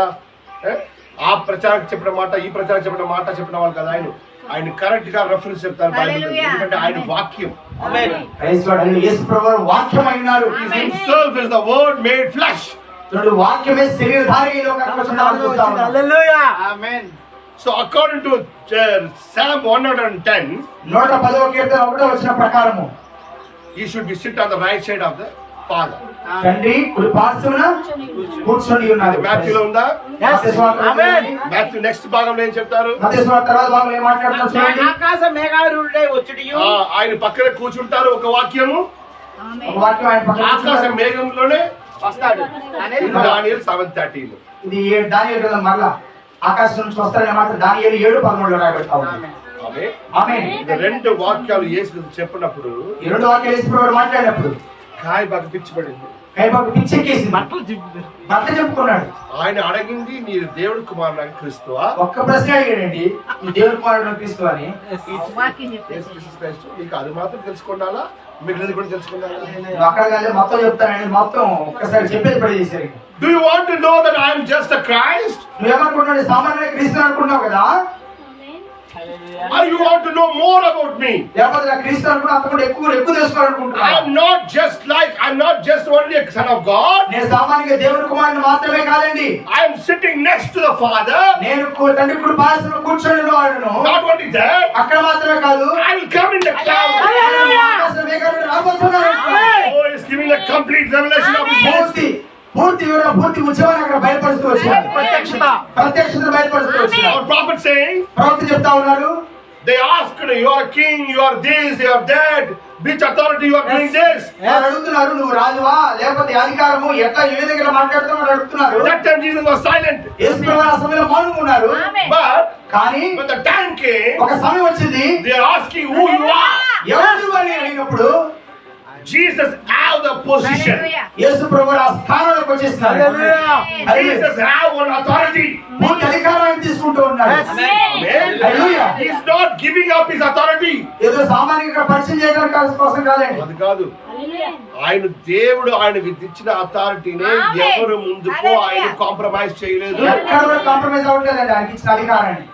ఆ ప్రచారం చెప్పిన మాట, ఈ ప్రచారం చెప్పిన మాట చెప్పిన వాళ్ళు కదా. ఆయన కరెక్ట్ గా రెఫరెన్స్ చెప్తారు బైబిల్, ఎందుకంటే ఆయన వాక్యం. ప్రైజ్ గాడ్, హల్లెలూయా. యేసు ప్రభు వారు వాక్యం అయినారు. Himself is the word made flesh. చూడండి, వాక్యమే శరీరధారి ఈ లోకానికి వచ్చినారు చూస్తా ఉన్నాం. హల్లెలూయా. ఆమేన్. So according to Psalm 110, 110వ కీర్తన 1వ వచనం ప్రకారము he should be sit on the right side of the Father. తండ్రి కుడి పార్శ్వమున కూర్చొని ఉన్నారు. మాథ్యూలో ఉందా? మత్తయి సువార్త ఆమేన్. మాథ్యూ నెక్స్ట్ భాగంలో ఏం చెప్తారు? మత్తయి సువార్త తర్వాత భాగంలో ఏం మాట్లాడుతున్నారు చూడండి. ఆకాశ మేఘారూఢుడై వచ్చుడియు. ఆయన పక్కన కూర్చుంటారు ఒక వాక్యము, ఒక వాక్యం ఆయన పక్కన ఆకాశ కూర్చున్నారు. మేఘంలోనే వస్తాడు అనేది దానియేలు 7:13. ఇది దానియేలు గ్రంథం మరలా ఆకాశం నుంచి వస్తారనే మాట దానియేలు 7:13లో రాయబడతా ఉంది. ఆమేన్. ఆమేన్. ఈ రెండు వాక్యాలు యేసు చెప్పినప్పుడు ఈ రెండు వాక్యాలు యేసు ప్రభువు మాట్లాడినప్పుడు కాయ బాగా పిచ్చిపడింది. కైబాకు పిచ్చెక్కేసింది. భర్త చెప్పుకున్నాడు. ఆయన అడిగింది, నీ దేవుడు కుమారుడు క్రీస్తువా? ఒక్క ప్రశ్న అడిగాడండి, ఈ దేవుడి కుమారుడు క్రీస్తు అని. యేసుక్రీస్తు క్రీస్తు. నీకు అది మాత్రం తెలుసుకున్నాలా, మిగిలినది కూడా తెలుసుకున్నాలా? నువ్వు అక్కడ కాదు మొత్తం చెప్తానండి, మొత్తం ఒక్కసారి చెప్పేది పడి చేశారు. Do you want to know that I am just a Christ? నువ్వేమనుకుంటున్నాడు, సామాన్య క్రీస్తు అనుకుంటున్నావు కదా, Or you want to know more about me? లేకపోతే నా క్రీస్తు అనుకున్నా అంతకుండా ఎక్కువ తెలుసుకోవాలనుకుంటున్నాను. I'm not just only a son of God. నేను సామాన్యంగా దేవుని కుమారుని మాత్రమే కాదండి, I am sitting next to the Father. నేను తండ్రి కుడి పార్శ్వమున కూర్చొని ఉన్నవాడును. Not only that, అక్కడ మాత్రమే కాదు, I will come in the cloud. ఆకాశ మేఘాలు రాబోతున్నాను. Oh, he is giving a complete revelation of his పూర్తి పూర్తి వివరణ, పూర్తి ఉద్యమాన్ని అక్కడ బయలుపరుస్తూ వచ్చాడు. ప్రత్యక్షతను బయలుపరుస్తూ వచ్చాడు. Our prophet saying, ప్రవక్త చెప్తా ఉన్నారు, they asked, you are king, you are this, you are that, which authority you are doing this? వారు అడుగుతున్నారు, నువ్వు రాజువా లేకపోతే అధికారము ఎట్లా ఏ విధంగా మాట్లాడుతున్నావు అడుగుతున్నారు. That time Jesus was silent. యేసు ప్రభువు ఆ సమయంలో మౌనంగా ఉన్నారు. But కానీ when the time came, ఒక సమయం వచ్చింది, they are asking who you are. ఎవరు అని అడిగినప్పుడు Jesus have the position. యేసు ప్రభువు ఆ స్థానంలోకి వచ్చేస్తున్నారు. Jesus have one authority. పూర్తి అధికారాన్ని తీసుకుంటూ ఉన్నారు. Amen. Hallelujah. He is not giving up his authority. ఏదో సామాన్యంగా పరిచయం చేయడానికి కోసం కాదండి. అది కాదు. ఆయన దేవుడు ఆయనకి ఇచ్చిన అథారిటీని ఎవరు ముందుకు ఆయన కాంప్రమైజ్ చేయలేదు. ఎక్కడ కూడా కాంప్రమైజ్ అవ్వట్లేదండి ఆయనకి ఇచ్చిన అధికారాన్ని.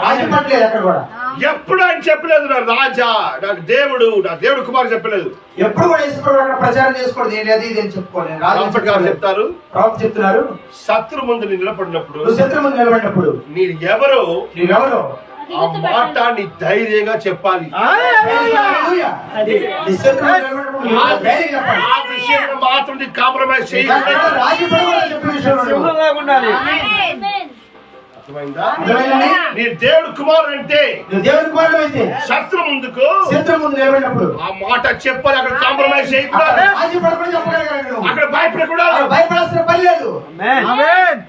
రాజీ పట్టలేదు ఎక్కడ కూడా. ఎప్పుడు ఆయన చెప్పలేదు నా రాజా, నాకు దేవుడు, నా దేవుడు కుమారు చెప్పలేదు. ఎప్పుడు కూడా యేసు ప్రభువు అక్కడ ప్రచారం చేసుకోవడం ఇది అది ఇది అని చెప్పుకోలేదు. రాజు గారు చెప్తారు, ప్రవక్త చెప్తున్నారు, శత్రు ముందు నిలబడినప్పుడు, నువ్వు శత్రు ముందు నిలబడినప్పుడు మీరు ఎవరో నువ్వెవరో ఆ మాట నీ ధైర్యంగా చెప్పాలి. హల్లెలూయా. నీ శత్రు ముందు నిలబడినప్పుడు నువ్వు ధైర్యంగా చెప్పాలి. ఆ విషయంలో మాత్రం నీ కాంప్రమైజ్ చేయలేదు. ఎక్కడ రాజీ పడకూడదు చెప్పే విషయంలో. అర్థమైందా? అర్థమైందండి? నీ దేవుడు కుమారుడు అంటే నువ్వు దేవుని కుమారుడు అయితే శత్రు ముందుకు శత్రు ముందు నిలబడినప్పుడు ఆ మాట చెప్పాలి. అక్కడ కాంప్రమైజ్ చేయకూడదు, రాజీ పడకుండా చెప్పగలగాలి నువ్వు. అక్కడ భయపడకూడదు. అక్కడ భయపడాల్సిన పని లేదు.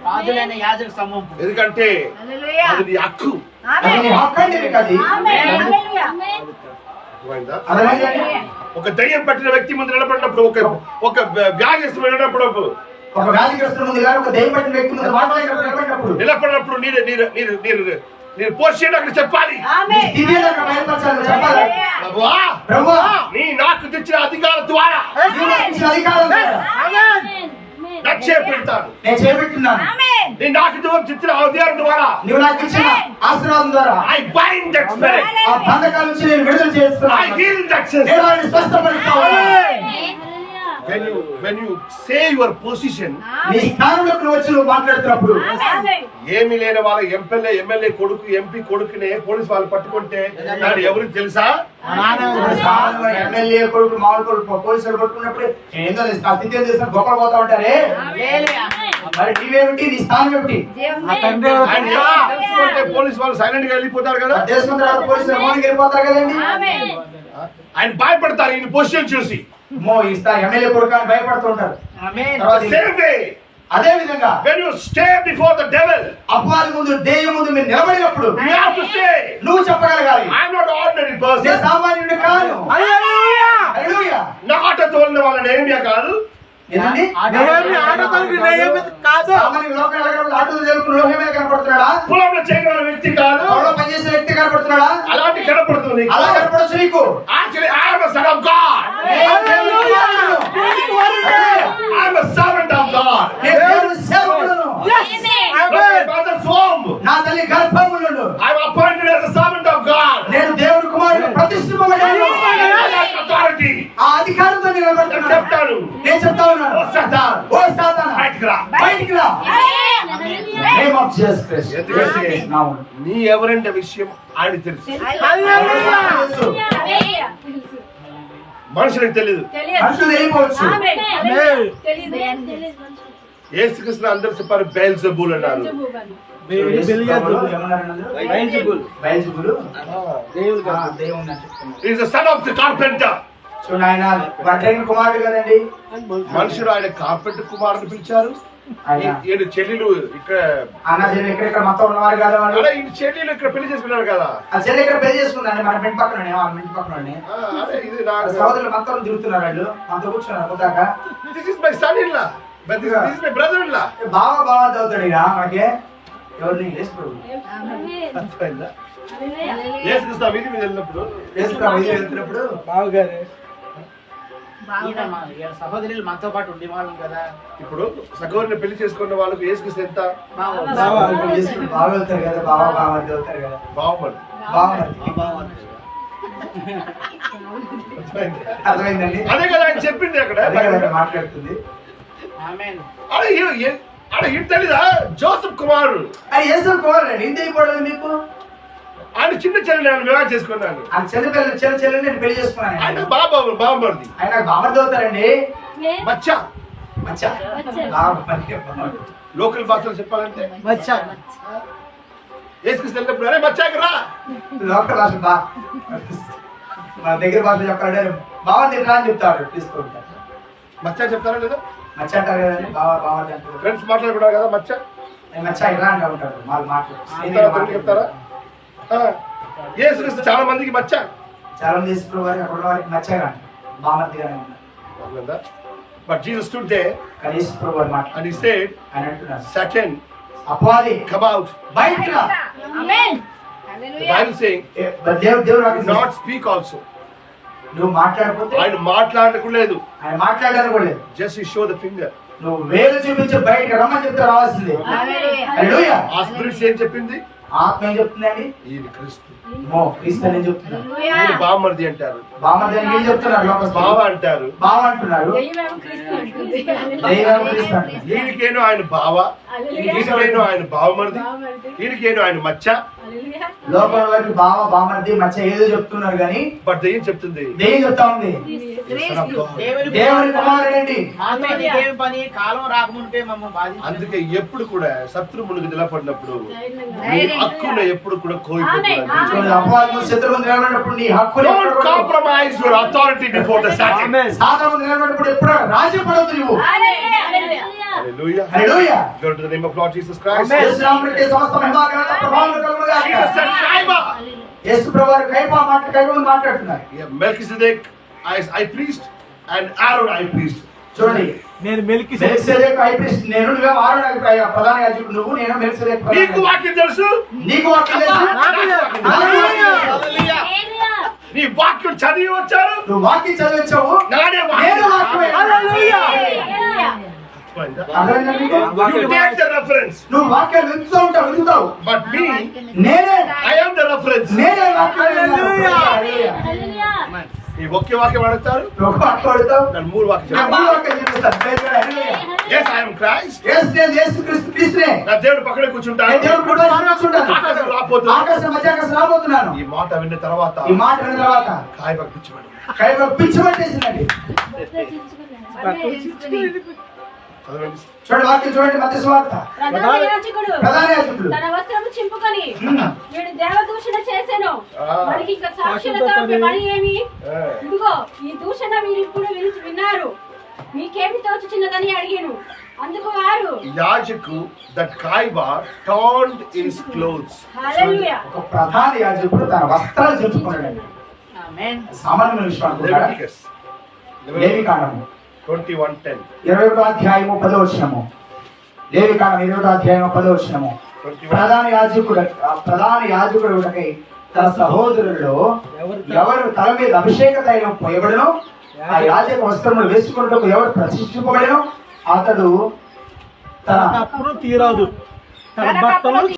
రాజులైన యాజక సమూహం. ఎందుకంటే అది నీ హక్కు. అది నీ హక్కు అండి, నీకు అది. అర్థమైందా? అర్థమైందండి? ఒక దయ్యం పట్టిన వ్యక్తి ముందు నిలబడినప్పుడు, ఒక వ్యాధిస్తు నిలబడినప్పుడు, ఒక వ్యాధిగ్రస్తుల ముందు గారు ఒక దెయ్యం పట్టిన వ్యక్తి ముందు మాట్లాడినప్పుడు నిలబడినప్పుడు నేను పోషన్ అక్కడ చెప్పాలి. స్థితిని అక్కడ బయలుపరచాలి, చెప్పాలి. ప్రభువా, ప్రభువా, నీ నాకు తెచ్చిన అధికారం ద్వారా నీవు నాకు ఇచ్చిన అధికారం ద్వారా నచ్చే పెడతాను. నేను చేపెట్టున్నాను. నేను నాకు తెచ్చిన అధికారం ద్వారా నీవు నాకు ఇచ్చిన ఆశీర్వాదం ద్వారా I bind that spirit. ఆ బంధకాల నుంచి నేను విడుదల I చేస్తున్నాను. heal that spirit. నేను వారిని స్వస్థపరుస్తాను. when you say your position, నీ స్థానంలోకి నువ్వు వచ్చి నువ్వు మాట్లాడుతున్నప్పుడు ఏమీ లేని వాళ్ళ ఎమ్మెల్యే కొడుకు ఎంపీ కొడుకునే పోలీసు వాళ్ళు పట్టుకుంటే నాడు ఎవరికి తెలుసా? ఎమ్మెల్యే కొడుకు మామూలు కొడుకు పోలీసులు పట్టుకున్నప్పుడు ఏందో నా స్థితి ఏం చేస్తున్నా గొప్పలు పోతా ఉంటారే. మరి నీవేమిటి, నీ స్థానం ఏమిటి? ఆయన ఎవరికి తెలుసుకుంటే పోలీసు వాళ్ళు సైలెంట్ గా వెళ్ళిపోతారు కదా. తెలుసుకున్న తర్వాత పోలీసులు మౌనికి వెళ్ళిపోతారు కదండి. ఆయన భయపడతారు ఈయన పొజిషన్ చూసి. ఈ ఎమ్మెల్యే కొడుకు అని భయపడుతూ ఉంటారు. ఆమేన్. Same way, అదే విధంగా when you stand before the devil, అపవాది ముందు దెయ్యం ముందు మీరు నిలబడినప్పుడు you have to say, నువ్వు చెప్పగలగాలి, I'm not ordinary నేను person. సామాన్యుడు కాను. హల్లెలూయా. నా ఆట తోలిన వాళ్ళని ఏమియా కాదు. ఏంటండి? సామాన్య లోకంలో ఆటలు జరుపుకుని లోకమే కనపడుతున్నాడా? పొలంలో చేయగల వ్యక్తి కాదు. పొలంలో పనిచేసే వ్యక్తి కనపడుతున్నాడా? అలాంటి కనపడుతుంది. అలా కనపడచ్చు నీకు. Actually, I am a son of God. I am a servant of God. నేను దేవుని సేవకుడను. From my mother's womb, నా తల్లి గర్భములో I am appointed as a servant of God. నేను దేవుని కుమారుడు ప్రతిష్ఠింపబడ్డాను. I have authority. ఆ అధికారంతో నేను నేను నిలబడుతున్నాను. చెప్తాను. నేను చెప్తా ఉన్నాను, ఓ సాతాన్, ఓ సాతానా, బయటికి రా. బయటికి రా. Name of Jesus Christ. ఎందుకంటే నామములో. నీ ఎవరంటే విషయం ఆయన తెలుసు. తెలుసు. మనుషులకు తెలియదు. మనుషులు వెళ్ళిపోవచ్చు. యేసుకృష్ణ అందరూ చెప్పారు బెల్జెబూల్ అన్నారు. బయల్జెబూలు. దేవుడు అని చెప్తున్నారు. He is the son of the carpenter. చూడండి, ఆయన వడ్రంగి కుమారుడు కదండి. మనుషులు ఆయన కార్పెంటర్ కుమారుని పిలిచారు. ఆయన ఈయన చెల్లెలు ఇక్కడ అన్న చెల్లి ఇక్కడ మొత్తం ఉన్నవారు కదా వాళ్ళు. అలా ఈయన చెల్లెలు ఇక్కడ పెళ్లి చేసుకున్నారు కదా. ఆ చెల్లి ఇక్కడ పెళ్లి చేసుకుందండి, మన ఇంటి పక్కన వాళ్ళ ఇంటి పక్కన అదే ఇది నా సహోదరులు మొత్తం తిరుగుతున్నారు. వాళ్ళు మనతో కూర్చున్నారు పోతాక. This is my son in law, but this is my brother in law. బాగా అవుతాడు ఇక మనకి. ఎవరిని యేసుప్రభు. యేసుకృష్ణ వీధి మీద వెళ్ళినప్పుడు యేసుప్రభు వెళ్తున్నప్పుడు ఈయన మా సహోదరులు మనతో పాటు ఉండేవాళ్ళం కదా. ఇప్పుడు సగోరిని పెళ్లి చేసుకున్న వాళ్ళకి యేసుకృష్ణ ఎంత యేసుప్రభు బాగా వెళ్తారు కదా. బాగా అవుతారు కదా. బావమని. అర్థమైందండి. అదే కదా ఆయన చెప్పింది అక్కడ. అదే కదా మాట్లాడుతుంది. ఆమేన్. అరే ఇది తెలీదా? జోసెఫ్ కుమారుడు అది యేసుప్రభు కుమారుడు. ఏం తెలియకూడదు మీకు? ఆయన చిన్న చెల్లి నేను వివాహం చేసుకున్నాను. ఆయన చెల్లి నేను పెళ్లి చేసుకున్నాను. ఆయన బావమరిది. ఆయన బామర్ది అవుతారండి. మచ్చా మచ్చా. లోకల్ భాషలో చెప్పాలంటే యేసుకృష్ణ వెళ్ళినప్పుడు అరే మచ్చాకి రా. లోకల్ భాష మన దగ్గర భాష చెప్పాలంటే బామర్ది రా అని చెప్తాడు. తీసుకుంటాడు. మచ్చా చెప్తారా లేదా? మచ్చ అంటారు కదండి. బామర్ది అంటారు. ఫ్రెండ్స్ మాట్లాడుకున్నారు కదా మచ్చా. మచ్చ ఇలా అంటూ ఉంటాడు. వాళ్ళు తెలుగు చెప్తారా? యేసుకృష్ణ చాలా మందికి మచ్చా. చాలా మంది యేసుప్రభు వారికి అక్కడ వారికి మచ్చగా బామర్దిగానే ఉన్నారు. But Jesus stood there కానీ యేసుప్రభు వారు మాట్లాడు and he said, ఆయన అంటున్నారు, Satan, అపవాది come out. బయటికి రా. The Bible saying, దేవుడు వాక్యం not speak also. నువ్వు మాట్లాడకపోతే ఆయన మాట్లాడలేదు. ఆయన మాట్లాడాలని కూడా లేదు. Just he show the finger. నువ్వు వేలు చూపించి బయటికి రమ్మని చెప్తే రావాల్సిందే. హల్లెలూయా. ఆ స్పిరిట్స్ ఏం చెప్పింది? ఆత్మ ఏం చెప్తుందండి? ఈయన క్రీస్తు. క్రీస్తు అని చెప్తున్నారు. ఈయన బామర్ది అంటారు. బామర్ది అని ఏం చెప్తున్నారు? బావ అంటారు. బావ అంటున్నారు. దైవం క్రీస్తు అంటున్నారు. ఈయనకేనో ఆయన బావ, ఈయనకేనో ఆయన బావమర్ది, ఈయనకేనో ఆయన మచ్చ. లోపల వారికి బావ బామర్ది మచ్చ ఏదో చెప్తున్నారు కానీ బట్ దెయ్యం చెప్తుంది, దెయ్యం చెప్తా ఉంది దేవుని కుమారుడండి. మాతో నీకేం పని? కాలం రాకముందే మమ్మల్ని బాధించు. అందుకే ఎప్పుడు కూడా శత్రువులకు నిలబడినప్పుడు నీ హక్కును ఎప్పుడు కూడా కోల్పోకూడదు. అపవాదం శత్రువులు నిలబడినప్పుడు నీ హక్కుని Don't compromise your authority before the Satan. సాతాను నిలబడినప్పుడు ఎప్పుడు రాజీ పడొద్దు నువ్వు. Hallelujah. Hallelujah. Glory to the name of Lord Jesus Christ. యేసు నామములో సమస్త మహిమ ఘనత ప్రభావములు కలుగును గాక. Jesus said, Kaiba. యేసు ప్రభువారు కైపా మాట్లాడుతున్నారు. Yeah, Melchizedek as high priest and Aaron high priest. చూడండి, నేను మెల్కిసెదెకు హై ప్రీస్ట్, నేను నువ్వేమో ఆరోన్ ప్రధాన యాజకుడు, నువ్వు నేను మెల్కిసెదెకు ప్రధాన నీకు యాజకుడు. వాక్యం తెలుసు, నీకు వాక్యం తెలుసు, నీ వాక్యం చదివి వచ్చారు, నువ్వు వాక్యం చదివించావు, నానే నేను వాక్యమే. అర్థమైందా మీకు? You take the reference, నువ్వు వాక్యాలు వెతుకుతావు but me, నేనే I am the reference. నేనే వాక్యం. ఈ ఒకే వాక్యం వాడతారు ఒక మాట వాడుతావు దాని 3 వాక్యం నా చెప్తాను. మూడు వాక్యం చెప్పేస్తాను. Praise God, hallelujah. Yes, I am Christ. యేసు నేను యేసుక్రీస్తు క్రీస్తునే. నా దేవుడు పక్కనే కూర్చుంటాడు. నేను దేవుడి కుడి వైపున కూర్చుంటాను. ఆకాశం రాబోతుంది. ఆకాశం మధ్యాకాశం రాబోతున్నాను. ఈ మాట విన్న తర్వాత ఈ మాట విన్న తర్వాత కాయబాకు పిచ్చివాడు. కైలో పిచ్చి పట్టేసిందండి. చదవండి. చూడండి వాక్యం చూడండి, మత్తయి సువార్త. ప్రధాన యాజకుడు ప్రధాన యాజకుడు తన వస్త్రము చింపుకొని ఉమ్. వీడు దేవదూషణ చేసెను. ఆ. మనకి ఇంకా సాక్షులతో పని ఏమి? ఆ. ఇదిగో ఈ దూషణ మీరు ఇప్పుడు విన్నారు. మీకేమి తోచుచున్నదని అడిగాను. అందుకు వారు యాజకు దట్ కాయబా turned his clothes. హల్లెలూయా. ఒక ప్రధాన యాజకుడు తన వస్త్రాలు చించుకున్నాడండి. ఆమేన్. సామాన్యమైన విషయం అనుకుంటారా? Leviticus లేవి కాండము 21:10. 21వ అధ్యాయము 10వ వచనము. లేవి కాండం 21వ అధ్యాయము 10వ వచనము. ప్రధాన యాజకుడు తన సహోదరుల్లో ఎవరు తల మీద అభిషేక తైలం పోయబడను, ఆ యాజక వస్త్రములు వేసుకున్నట్టు ఎవరు ప్రతిష్ఠింపబడను, అతడు తన అప్పుడు తీరాదు తన బట్టలు